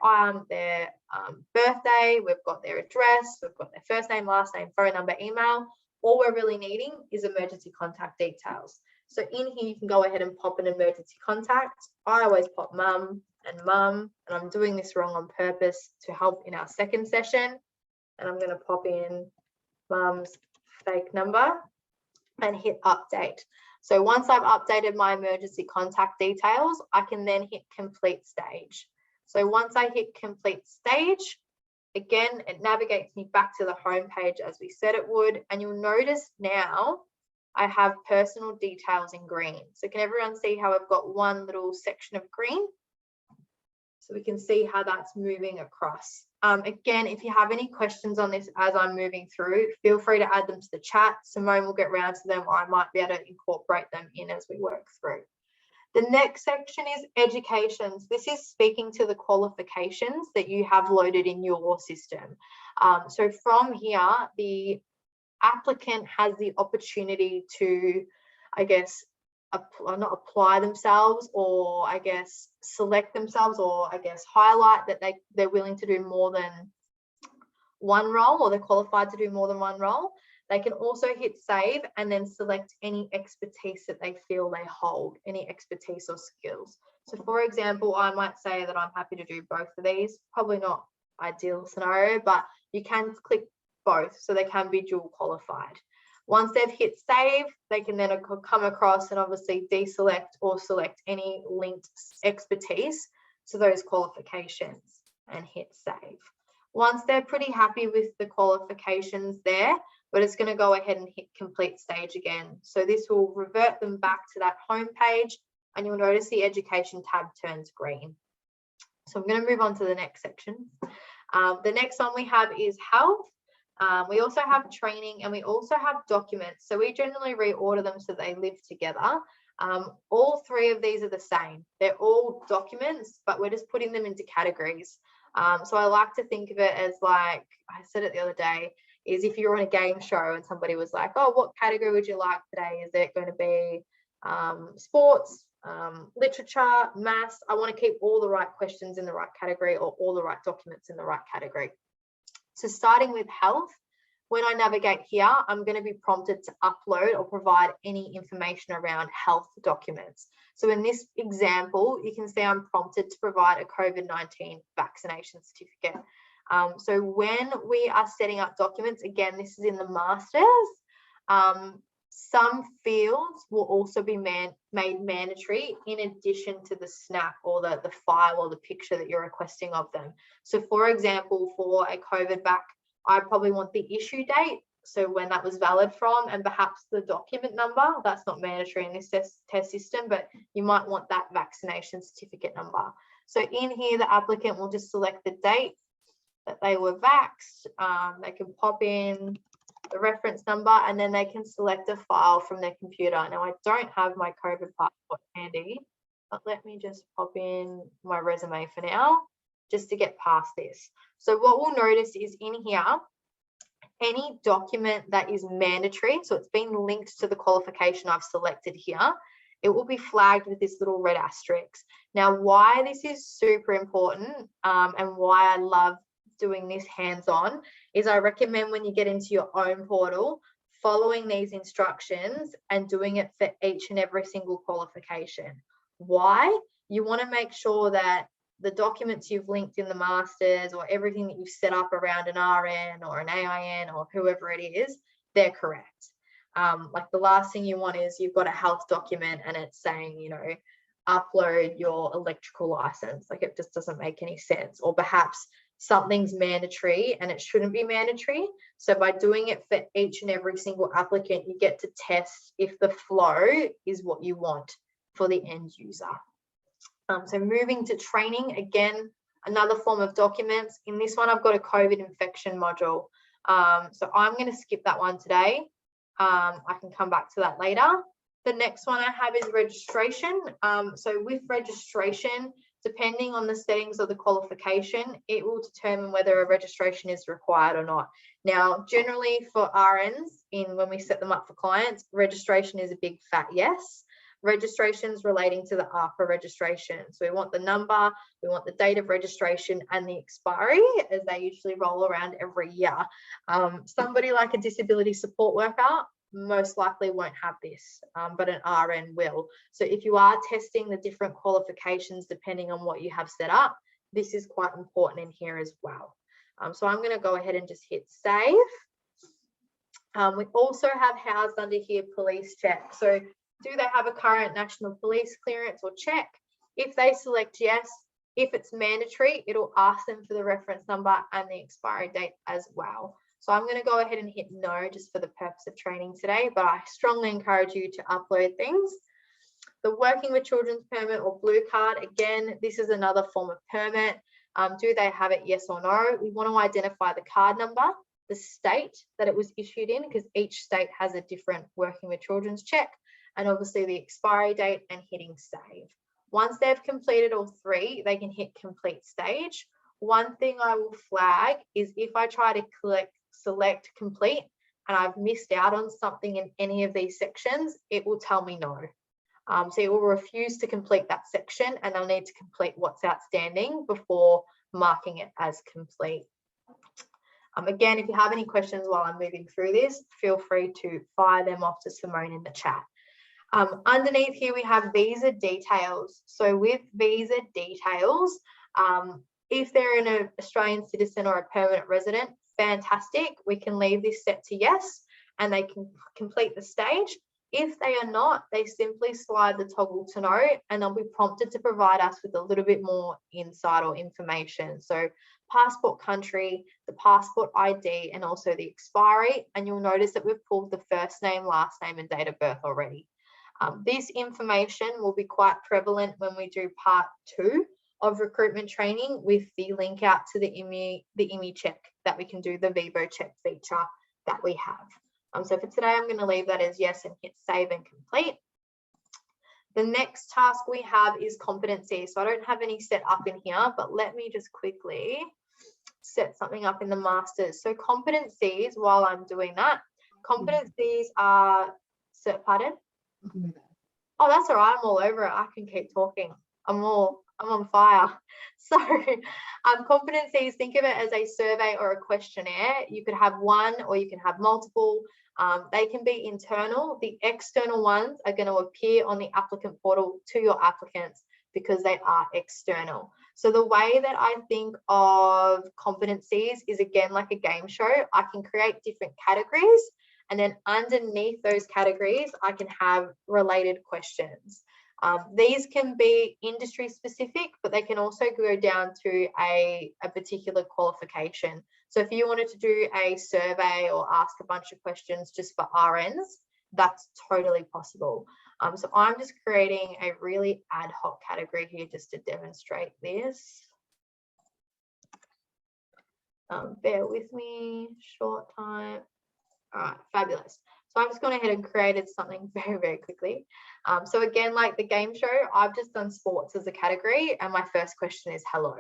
birthday, we've got their address, we've got their first name, last name, phone number, email. All we're really needing is emergency contact details. So in here, you can go ahead and pop an emergency contact. I always pop mum, and I'm doing this wrong on purpose to help in our second session. And I'm going to pop in mum's fake number and hit update. So once I've updated my emergency contact details, I can then hit complete stage. So once I hit complete stage, again, it navigates me back to the home page as we said it would. And you'll notice now I have personal details in green. So can everyone see how I've got one little section of green? So we can see how that's moving across. Again, if you have any questions on this as I'm moving through, feel free to add them to the chat. Simone will get around to them, or I might be able to incorporate them in as we work through. The next section is educations. This is speaking to the qualifications that you have loaded in your system. So from here, the applicant has the opportunity to, I guess, not apply themselves, or I guess select themselves, or I guess highlight that they're willing to do more than one role, or they're qualified to do more than one role. They can also hit save and then select any expertise that they feel they hold, any expertise or skills. So for example, I might say that I'm happy to do both of these. Probably not ideal scenario, but you can click both so they can be dual qualified. Once they've hit save, they can then come across and obviously deselect or select any linked expertise to those qualifications and hit save. Once they're pretty happy with the qualifications there, we're just going to go ahead and hit complete stage again. So this will revert them back to that home page, and you'll notice the education tab turns green. So I'm going to move on to the next section. The next one we have is health. We also have training, and we also have documents. So we generally reorder them so they live together. All 3 of these are the same. They're all documents, but we're just putting them into categories. So I like to think of it as, like I said it the other day, is if you're on a game show and somebody was like, oh, what category would you like today? Is it going to be sports, literature, maths? I want to keep all the right questions in the right category, or all the right documents in the right category. So starting with health, when I navigate here, I'm going to be prompted to upload or provide any information around health documents. So in this example, you can see I'm prompted to provide a COVID-19 vaccination certificate. So when we are setting up documents, again, this is in the masters, some fields will also be made mandatory in addition to the snap or the file or the picture that you're requesting of them. So for example, for a COVID vac, I probably want the issue date, so when that was valid from, and perhaps the document number. That's not mandatory in this test system, but you might want that vaccination certificate number. So in here, the applicant will just select the date that they were vaxxed. They can pop in the reference number, and then they can select a file from their computer. Now, I don't have my COVID passport handy, but let me just pop in my resume for now, just to get past this. So what we'll notice is in here, any document that is mandatory, so it's been linked to the qualification I've selected here, it will be flagged with this little red asterisk. Now, why this is super important and why I love doing this hands-on is I recommend when you get into your own portal, following these instructions and doing it for each and every single qualification. Why? You want to make sure that the documents you've linked in the masters or everything that you've set up around an RN or an AIN or whoever it is, they're correct. Like the last thing you want is you've got a health document and it's saying, you know, upload your electrical license. Like it just doesn't make any sense. Or perhaps something's mandatory and it shouldn't be mandatory. So by doing it for each and every single applicant, you get to test if the flow is what you want for the end user. So moving to training, again, another form of documents. In this one, I've got a COVID infection module. So I'm going to skip that one today. I can come back to that later. The next one I have is registration. So with registration, depending on the settings of the qualification, it will determine whether a registration is required or not. Now, generally for RNs, when we set them up for clients, registration is a big fat yes. Registrations relating to the ARPA registration. So we want the number, we want the date of registration and the expiry, as they usually roll around every year. Somebody like a disability support worker most likely won't have this, but an RN will. So if you are testing the different qualifications depending on what you have set up, this is quite important in here as well. So I'm going to go ahead and just hit save. We also have housed under here police check. So do they have a current national police clearance or check? If they select yes, if it's mandatory, it'll ask them for the reference number and the expiry date as well. So I'm going to go ahead and hit no just for the purpose of training today, but I strongly encourage you to upload things. The working with children's permit or blue card, again, this is another form of permit. Do they have it, yes or no? We want to identify the card number, the state that it was issued in, because each state has a different working with children's check, and obviously the expiry date and hitting save. Once they've completed all three, they can hit complete stage. One thing I will flag is if I try to select complete and I've missed out on something in any of these sections, it will tell me no. So it will refuse to complete that section and I'll need to complete what's outstanding before marking it as complete. Again, if you have any questions while I'm moving through this, feel free to fire them off to Simone in the chat. Underneath here, we have visa details. So with visa details, if they're an Australian citizen or a permanent resident, fantastic. We can leave this set to yes, and they can complete the stage. If they are not, they simply slide the toggle to no, and they'll be prompted to provide us with a little bit more insight or information. So passport country, the passport ID, and also the expiry. And you'll notice that we've pulled the first name, last name, and date of birth already. This information will be quite prevalent when we do part 2 of recruitment training with the link out to the IMI check that we can do, the Vivo check feature that we have. So for today, I'm going to leave that as yes and hit save and complete. The next task we have is competency. So I don't have any set up in here, but let me just quickly set something up in the masters. So competencies, while I'm doing that, competencies are, pardon? Oh, that's all right. I'm all over it. I can keep talking. I'm on fire. So competencies, think of it as a survey or a questionnaire. You could have one or you can have multiple. They can be internal. The external ones are going to appear on the applicant portal to your applicants because they are external. So the way that I think of competencies is, again, like a game show. I can create different categories, and then underneath those categories, I can have related questions. These can be industry specific, but they can also go down to a particular qualification. So if you wanted to do a survey or ask a bunch of questions just for RNs, that's totally possible. So I'm just creating a really ad hoc category here just to demonstrate this. Bear with me, short time. All right, fabulous. So I've just gone ahead and created something very, very quickly. So again, like the game show, I've just done sports as a category, and my first question is hello.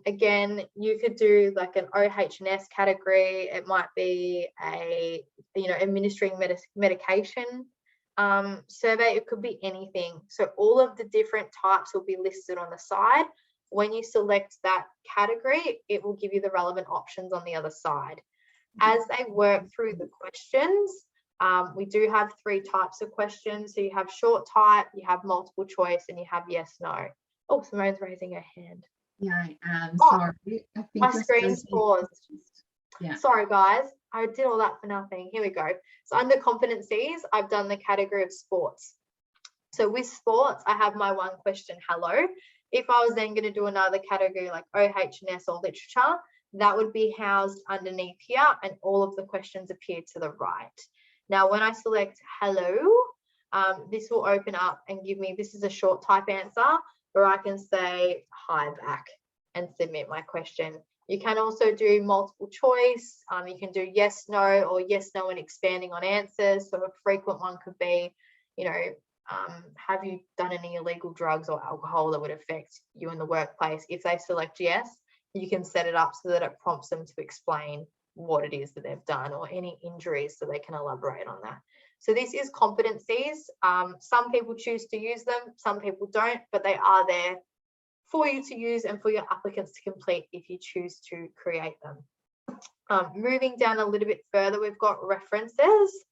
Again, you could do like an OH&S category. It might be a, administering medication survey. It could be anything. So all of the different types will be listed on the side. When you select that category, it will give you the relevant options on the other side. As they work through the questions, we do have 3 types of questions. So you have short type, you have multiple choice, and you have yes, no. Oh, Simone's raising her hand. Yeah, I am. Oh, Sorry. I think my screen's paused. Yeah. Sorry, guys. I did all that for nothing. Here we go. So under competencies, I've done the category of sports. So with sports, I have my 1 question, hello. If I was then going to do another category like OH&S or literature, that would be housed underneath here, and all of the questions appear to the right. Now, when I select hello, this will open up and give me, this is a short type answer, or I can say hi back and submit my question. You can also do multiple choice. You can do yes, no, or yes, no, and expanding on answers. So a frequent one could be, you know, have you done any illegal drugs or alcohol that would affect you in the workplace? If they select yes, you can set it up so that it prompts them to explain what it is that they've done or any injuries, so they can elaborate on that. So this is competencies. Some people choose to use them, some people don't, but they are there for you to use and for your applicants to complete if you choose to create them. Moving down a little bit further, we've got references.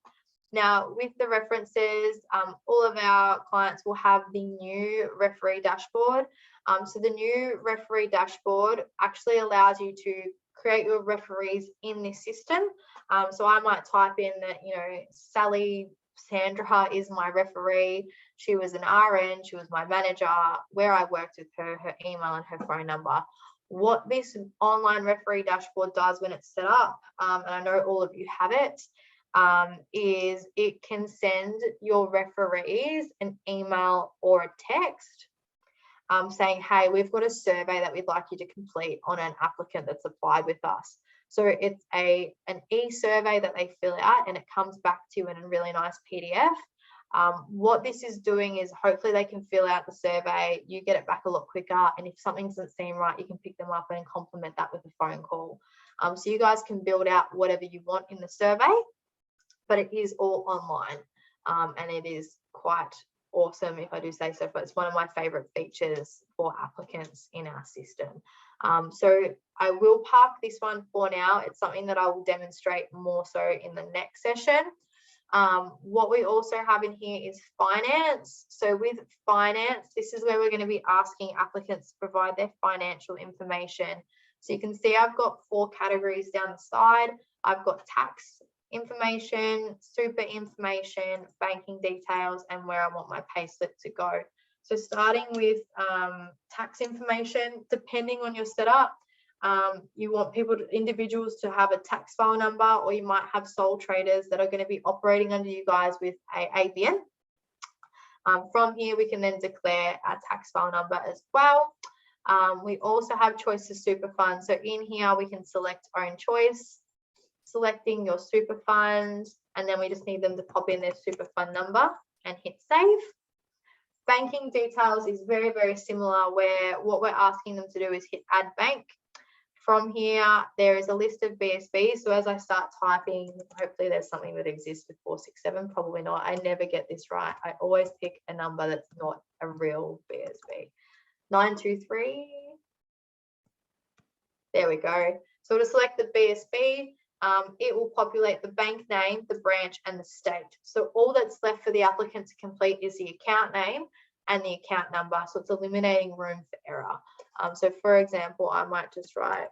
Now, with the references, all of our clients will have the new referee dashboard. So the new referee dashboard actually allows you to create your referees in this system. So I might type in that, you know, Sandra is my referee. She was an RN, she was my manager, where I worked with her, her email and her phone number. What this online referee dashboard does when it's set up, and I know all of you have it, is it can send your referees an email or a text saying, hey, we've got a survey that we'd like you to complete on an applicant that's applied with us. So it's an e-survey that they fill out, and it comes back to you in a really nice PDF. What this is doing is hopefully they can fill out the survey, you get it back a lot quicker, and if something doesn't seem right, you can pick them up and complement that with a phone call. So you guys can build out whatever you want in the survey, but it is all online, and it is quite awesome, if I do say so, but it's one of my favorite features for applicants in our system. So I will park this one for now. It's something that I will demonstrate more so in the next session. What we also have in here is finance. So with finance, this is where we're going to be asking applicants to provide their financial information. So you can see I've got 4 categories down the side. I've got tax information, super information, banking details, and where I want my payslip to go. So starting with tax information, depending on your setup, you want individuals to have a tax file number, or you might have sole traders that are going to be operating under you guys with a ABN. From here, we can then declare our tax file number as well. We also have choice of super fund. So in here, we can select own choice, selecting your super fund, and then we just need them to pop in their super fund number and hit save. Banking details is very, very similar, where what we're asking them to do is hit add bank. From here, there is a list of BSBs. So as I start typing, hopefully there's something that exists with 467, probably not. I never get this right. I always pick a number that's not a real BSB. 923. There we go. So to select the BSB, it will populate the bank name, the branch, and the state. So all that's left for the applicant to complete is the account name and the account number. So it's eliminating room for error. So for example, I might just write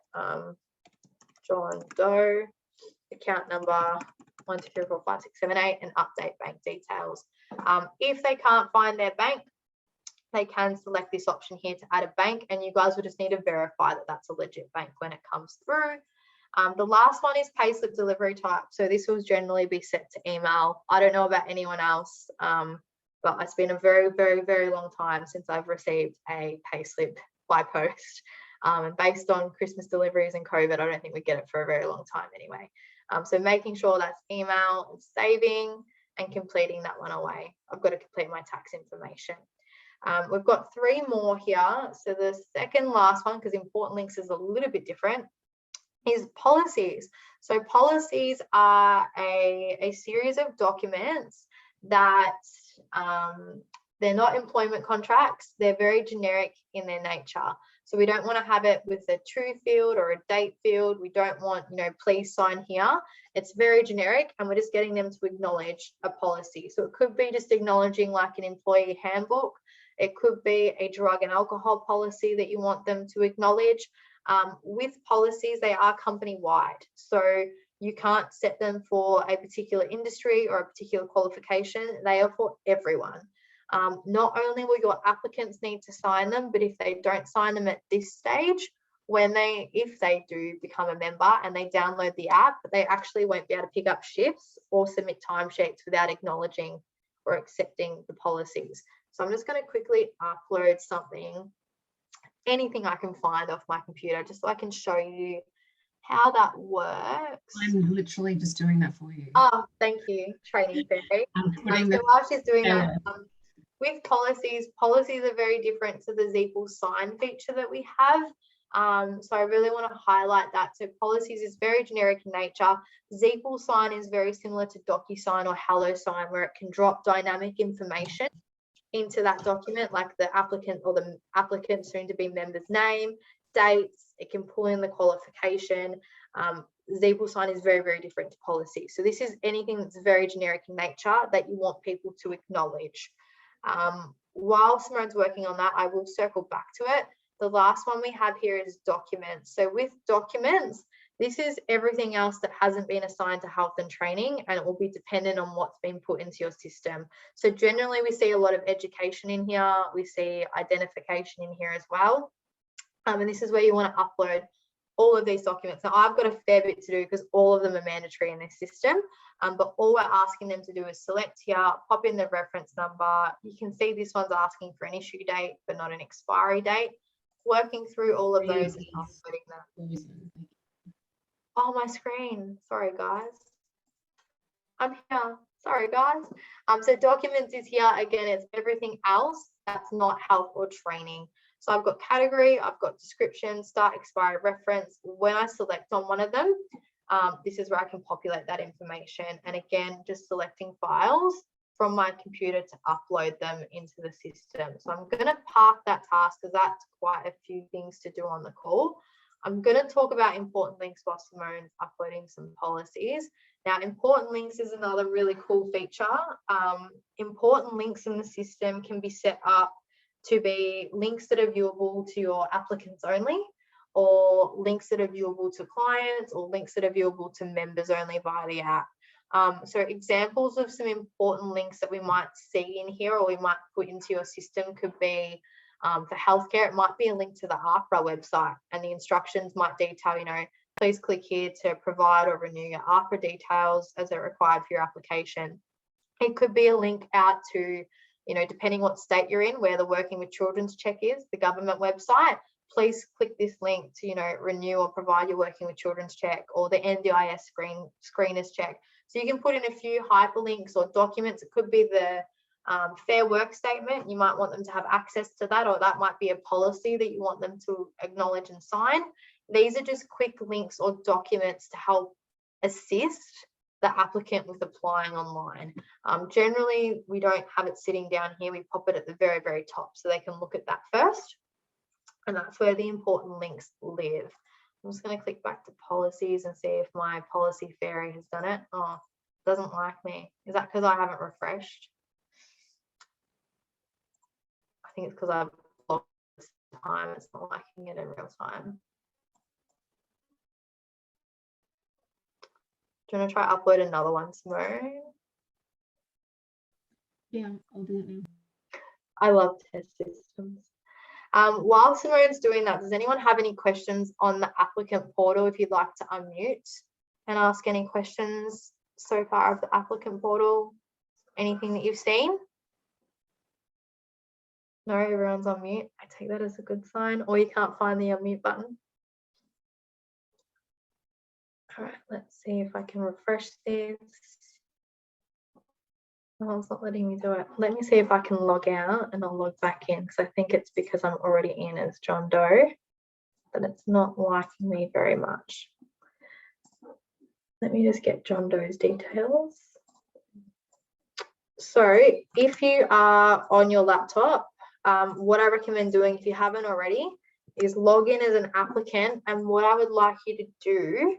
John Doe, account number 123456778, and update bank details. If they can't find their bank, they can select this option here to add a bank, and you guys will just need to verify that that's a legit bank when it comes through. The last one is payslip delivery type. So this will generally be set to email. I don't know about anyone else, but it's been a very, very, very long time since I've received a payslip by post. And based on Christmas deliveries and COVID, I don't think we get it for a very long time anyway. So making sure that's email and saving and completing that one away. I've got to complete my tax information. We've got 3 more here. So the second last one, because important links is a little bit different, is policies. So policies are a series of documents that they're not employment contracts. They're very generic in their nature. So we don't want to have it with a true field or a date field. We don't want, please sign here. It's very generic, and we're just getting them to acknowledge a policy. So it could be just acknowledging like an employee handbook. It could be a drug and alcohol policy that you want them to acknowledge. With policies, they are company-wide. So you can't set them for a particular industry or a particular qualification. They are for everyone. Not only will your applicants need to sign them, but if they don't sign them at this stage, if they do become a member and they download the app, they actually won't be able to pick up shifts or submit timesheets without acknowledging or accepting the policies. So I'm just going to quickly upload something, anything I can find off my computer, just so I can show you how that works. I'm literally just doing that for you. Oh, thank you, Training Fairy. So while she's doing that, with policies are very different to the Z sign feature that we have. So I really want to highlight that. So policies is very generic in nature. Z sign is very similar to DocuSign or HelloSign, where it can drop dynamic information into that document, like the applicant or the applicant soon to be member's name, dates. It can pull in the qualification. Z sign is very, very different to policy. So this is anything that's very generic in nature that you want people to acknowledge. While Simone's working on that, I will circle back to it. The last one we have here is documents. So with documents, this is everything else that hasn't been assigned to health and training, and it will be dependent on what's been put into your system. So generally we see a lot of education in here. We see identification in here as well. And this is where you want to upload all of these documents. Now I've got a fair bit to do because all of them are mandatory in this system. But all we're asking them to do is select here, pop in the reference number. You can see this one's asking for an issue date, but not an expiry date. Working through all of those and uploading that. Oh, my screen. Sorry, guys. I'm here. Sorry, guys. So documents is here. Again, it's everything else that's not health or training. So I've got category, I've got description, start, expiry, reference. When I select on one of them, this is where I can populate that information. And again, just selecting files from my computer to upload them into the system. So I'm going to park that task because that's quite a few things to do on the call. I'm going to talk about important links while Simone's uploading some policies. Now, important links is another really cool feature. Important links in the system can be set up to be links that are viewable to your applicants only, or links that are viewable to clients, or links that are viewable to members only via the app. So examples of some important links that we might see in here or we might put into your system could be for healthcare, it might be a link to the AHPRA website, and the instructions might detail, please click here to provide or renew your AHPRA details as they're required for your application. It could be a link out to, depending what state you're in, where the Working with Children's check is, the government website. Please click this link to, renew or provide your Working with Children's check, or the NDIS screeners check. So you can put in a few hyperlinks or documents. It could be the Fair Work Statement. You might want them to have access to that, or that might be a policy that you want them to acknowledge and sign. These are just quick links or documents to help assist the applicant with applying online. Generally, we don't have it sitting down here. We pop it at the very, very top so they can look at that first. And that's where the important links live. I'm just going to click back to policies and see if my policy fairy has done it. Oh, it doesn't like me. Is that because I haven't refreshed? I think it's because I've logged this time. It's not liking it in real time. Do you want to try upload another one, Simone? Yeah, I'll do it now. I love test systems. While Simone's doing that, does anyone have any questions on the applicant portal? If you'd like to unmute and ask any questions so far of the applicant portal, anything that you've seen? No, everyone's on mute. I take that as a good sign, or you can't find the unmute button. All right, let's see if I can refresh this. Oh, it's not letting me do it. Let me see if I can log out and I'll log back in, because I think it's because I'm already in as John Doe, but it's not liking me very much. Let me just get John Doe's details. So if you are on your laptop, what I recommend doing, if you haven't already, is log in as an applicant. And what I would like you to do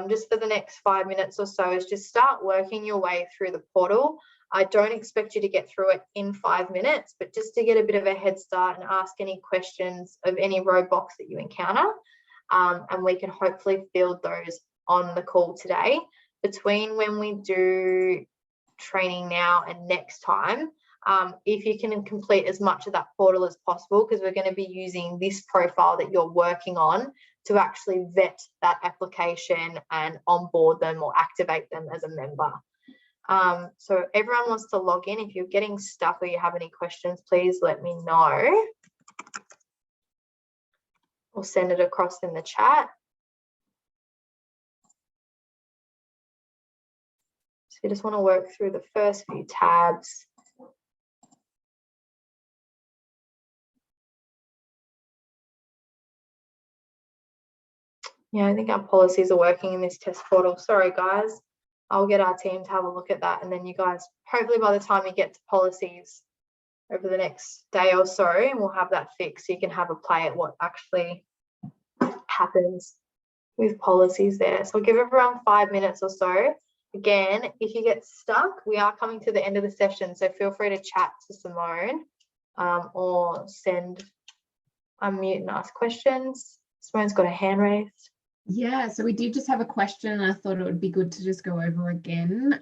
just for the next 5 minutes or so is just start working your way through the portal. I don't expect you to get through it in 5 minutes, but just to get a bit of a head start and ask any questions of any roadblocks that you encounter. And we can hopefully field those on the call today. Between when we do training now and next time, if you can complete as much of that portal as possible, because we're going to be using this profile that you're working on to actually vet that application and onboard them or activate them as a member. So everyone wants to log in. If you're getting stuck or you have any questions, please let me know. Or send it across in the chat. So you just want to work through the first few tabs. Yeah, I think our policies are working in this test portal. Sorry, guys. I'll get our team to have a look at that. And then you guys, hopefully by the time you get to policies over the next day or so, we'll have that fixed so you can have a play at what actually happens with policies there. So I'll give everyone 5 minutes or so. Again, if you get stuck, we are coming to the end of the session, so feel free to chat to Simone or unmute and ask questions. Simone's got a hand raised. Yeah, so we did just have a question. I thought it would be good to just go over again,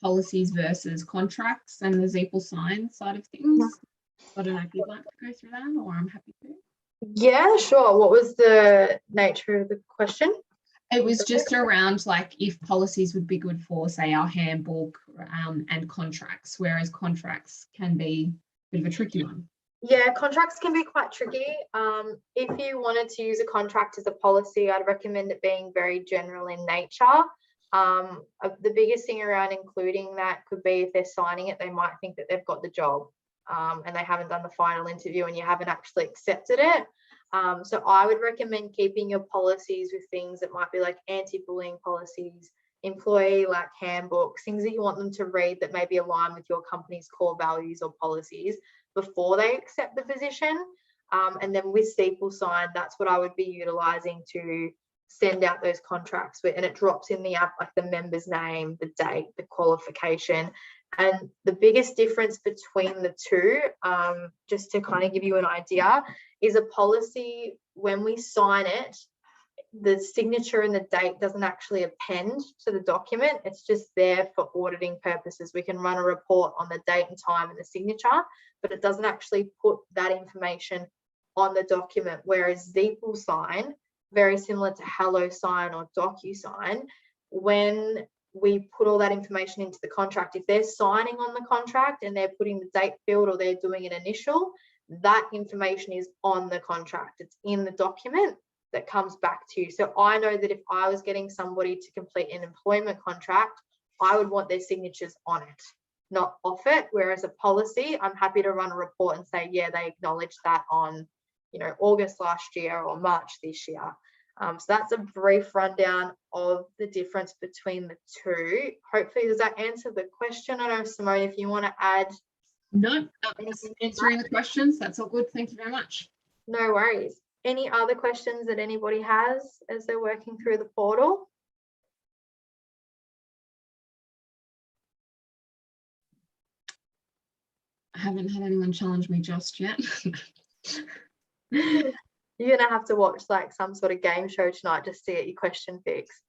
policies versus contracts and the ZEPL sign side of things. I don't know if you'd like to go through that, or I'm happy to. Yeah, sure. What was the nature of the question? It was just around like if policies would be good for, say, our handbook and contracts, whereas contracts can be a bit of a tricky one. Yeah, contracts can be quite tricky. If you wanted to use a contract as a policy, I'd recommend it being very general in nature. The biggest thing around including that could be if they're signing it, they might think that they've got the job and they haven't done the final interview and you haven't actually accepted it. So I would recommend keeping your policies with things that might be like anti-bullying policies, employee like handbooks, things that you want them to read that maybe align with your company's core values or policies before they accept the position. And then with ZEPL sign, that's what I would be utilizing to send out those contracts with, and it drops in the app like the member's name, the date, the qualification. And the biggest difference between the two, just to kind of give you an idea, is a policy, when we sign it, the signature and the date doesn't actually append to the document. It's just there for auditing purposes. We can run a report on the date and time and the signature, but it doesn't actually put that information on the document. Whereas ZEPL sign, very similar to HelloSign or DocuSign, when we put all that information into the contract, if they're signing on the contract and they're putting the date field or they're doing an initial, that information is on the contract. It's in the document that comes back to you. So I know that if I was getting somebody to complete an employment contract, I would want their signatures on it, not off it. Whereas a policy, I'm happy to run a report and say, yeah, they acknowledged that on, August last year or March this year. So that's a brief rundown of the difference between the two. Hopefully, does that answer the question? I don't know, Simone, if you want to add. No, answering the questions. That's all good. Thank you very much. No worries. Any other questions that anybody has as they're working through the portal? I haven't had anyone challenge me just yet. You're gonna have to watch like some sort of game show tonight just to get your question fixed.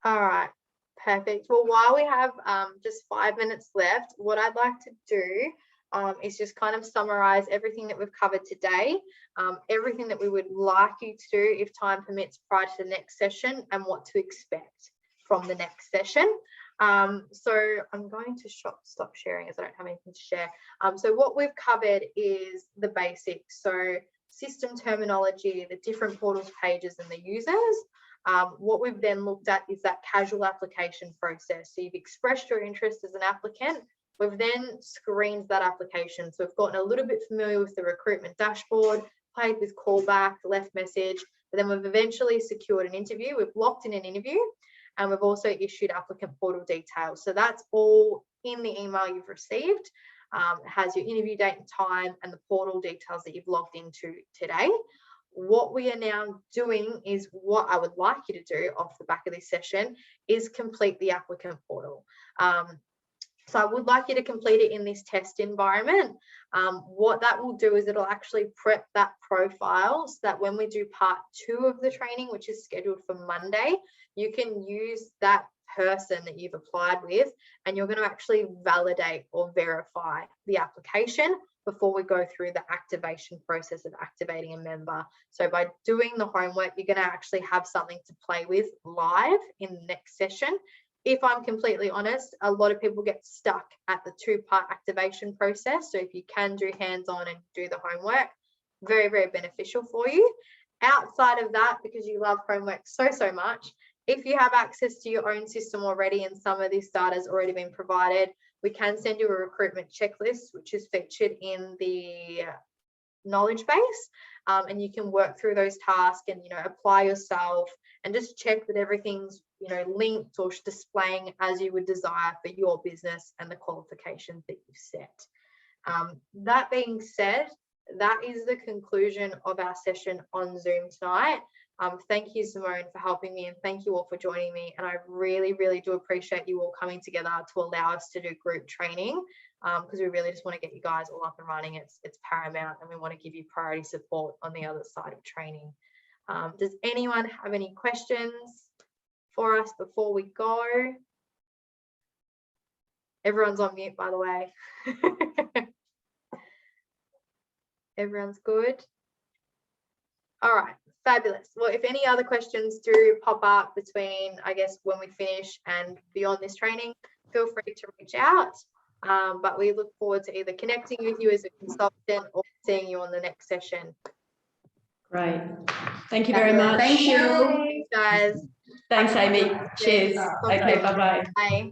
All right, perfect. Well, while we have just 5 minutes left, what I'd like to do is just kind of summarize everything that we've covered today, everything that we would like you to do if time permits prior to the next session, and what to expect from the next session. So I'm going to stop sharing as I don't have anything to share. So what we've covered is the basics. So system terminology, the different portals pages and the users. What we've then looked at is that casual application process. So you've expressed your interest as an applicant. We've then screened that application. So we've gotten a little bit familiar with the recruitment dashboard, played with callback, left message, but then we've eventually secured an interview. We've locked in an interview, and we've also issued applicant portal details. So that's all in the email you've received. It has your interview date and time and the portal details that you've logged into today. What we are now doing is, what I would like you to do off the back of this session is complete the applicant portal. So I would like you to complete it in this test environment. What that will do is it'll actually prep that profile so that when we do part 2 of the training, which is scheduled for Monday, you can use that person that you've applied with, and you're going to actually validate or verify the application before we go through the activation process of activating a member. So by doing the homework, you're going to actually have something to play with live in the next session. If I'm completely honest, a lot of people get stuck at the 2-part activation process. So if you can do hands-on and do the homework, very, very beneficial for you. Outside of that, because you love homework so much, if you have access to your own system already and some of this data has already been provided, we can send you a recruitment checklist, which is featured in the knowledge base, and you can work through those tasks and apply yourself and just check that everything's linked or displaying as you would desire for your business and the qualifications that you've set. That being said, that is the conclusion of our session on Zoom tonight. Thank you, Simone, for helping me, and thank you all for joining me. And I really, really do appreciate you all coming together to allow us to do group training, because we really just want to get you guys all up and running. It's paramount, and we want to give you priority support on the other side of training. Does anyone have any questions for us before we go? Everyone's on mute, by the way. Everyone's good? All right, fabulous. Well, if any other questions do pop up between, I guess, when we finish and beyond this training, feel free to reach out. But we look forward to either connecting with you as a consultant or seeing you on the next session. Great. Thank you very much. Thank you. Thanks, guys. Thanks, Amy. Cheers. Okay, bye-bye. Bye.